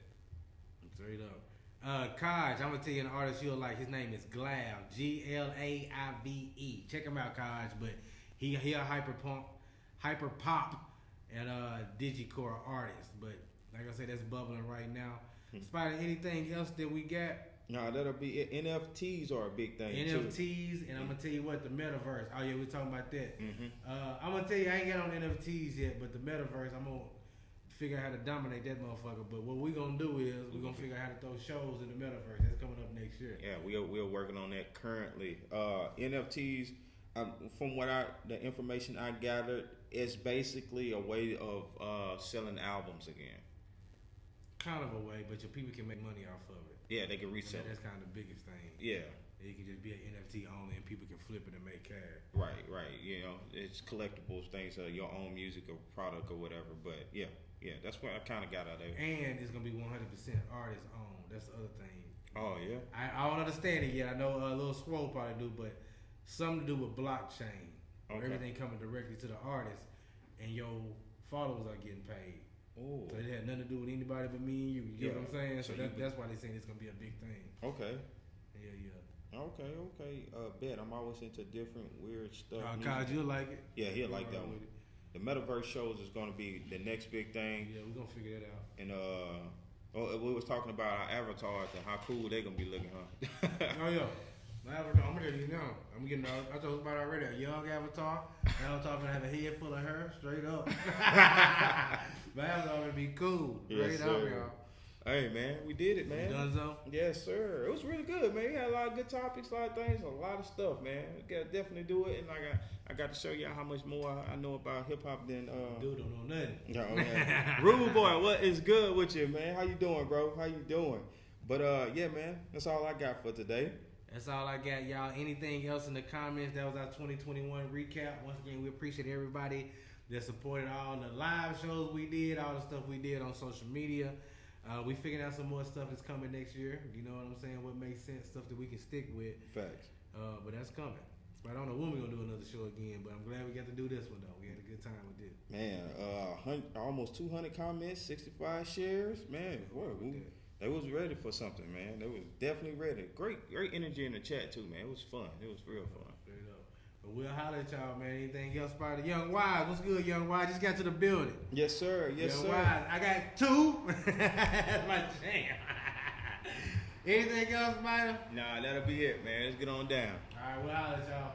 Straight up. Kaj, I'm gonna tell you an artist you'll like. His name is Glaive, Glaive. Check him out, Kaj. But he a hyper pop, and digicore artist. But like I said, that's bubbling right now. Spida, anything else that we got? No, that'll be it. NFTs are a big thing. NFTs, too. And I'm gonna tell you what, the metaverse. Oh yeah, we're talking about that. Mm-hmm. I'm gonna tell you, I ain't got on NFTs yet, but the metaverse, I'm gonna figure out how to dominate that motherfucker. But what we're gonna do is we're gonna figure out how to throw shows in the metaverse. That's coming up next year. Yeah, we're working on that currently. NFTs, from the information I gathered, is basically a way of selling albums again. kind of a way, but your people can make money off of it. Yeah, they can resell. That's kind of the biggest thing. Yeah. It can just be an NFT only, and people can flip it and make cash. Right. You know, it's collectibles, things of your own music or product or whatever. But yeah, that's what I kind of got out of it. And it's gonna be 100% artist owned. That's the other thing. Oh yeah. I don't understand it yet. I know a little Swole probably do, but something to do with blockchain. Where everything coming directly to the artist, and your followers are getting paid. Oh. So it had nothing to do with anybody but me and you. You get what I'm saying? So that's why they saying it's gonna be a big thing. Okay. Yeah. Okay. Bet I'm always into different weird stuff. Kyle, you'll like it. Yeah, he'll like that one. The metaverse shows is gonna be the next big thing. Yeah, we're gonna figure that out. And we was talking about our avatars and how cool they gonna be looking, huh? Oh yeah. My avatar, I'm gonna let you know. I'm getting. I told about already a young avatar. My avatar gonna have a head full of hair, straight up. My avatar gonna be cool, straight up, y'all. Hey man, we did it, man. You done so? Yes, sir. It was really good, man. We had a lot of good topics, a lot of things, a lot of stuff, man. We gotta definitely do it, and I got to show y'all how much more I know about hip hop than Dude don't know nothing. No, man. Rude boy, what is good with you, man? How you doing, bro? How you doing? But yeah, man, that's all I got for today. That's all I got, y'all. Anything else in the comments? That was our 2021 recap. Once again, we appreciate everybody that supported all the live shows we did, all the stuff we did on social media. We figured out some more stuff that's coming next year. You know what I'm saying? What makes sense, stuff that we can stick with. Facts. But that's coming. But I don't know when we're going to do another show again, but I'm glad we got to do this one, though. We had a good time with this. Man, almost 200 comments, 65 shares. Man, they was ready for something, man. They was definitely ready. Great energy in the chat, too, man. It was fun. It was real fun. Straight up. But we'll holler at y'all, man. Anything else about the Young Wise? What's good, Young Wise? Just got to the building. Yes, sir. Yes, Young sir. Wise. I got 2. That's my jam. Anything else, man? Nah, that'll be it, man. Let's get on down. All right, we'll holler at y'all.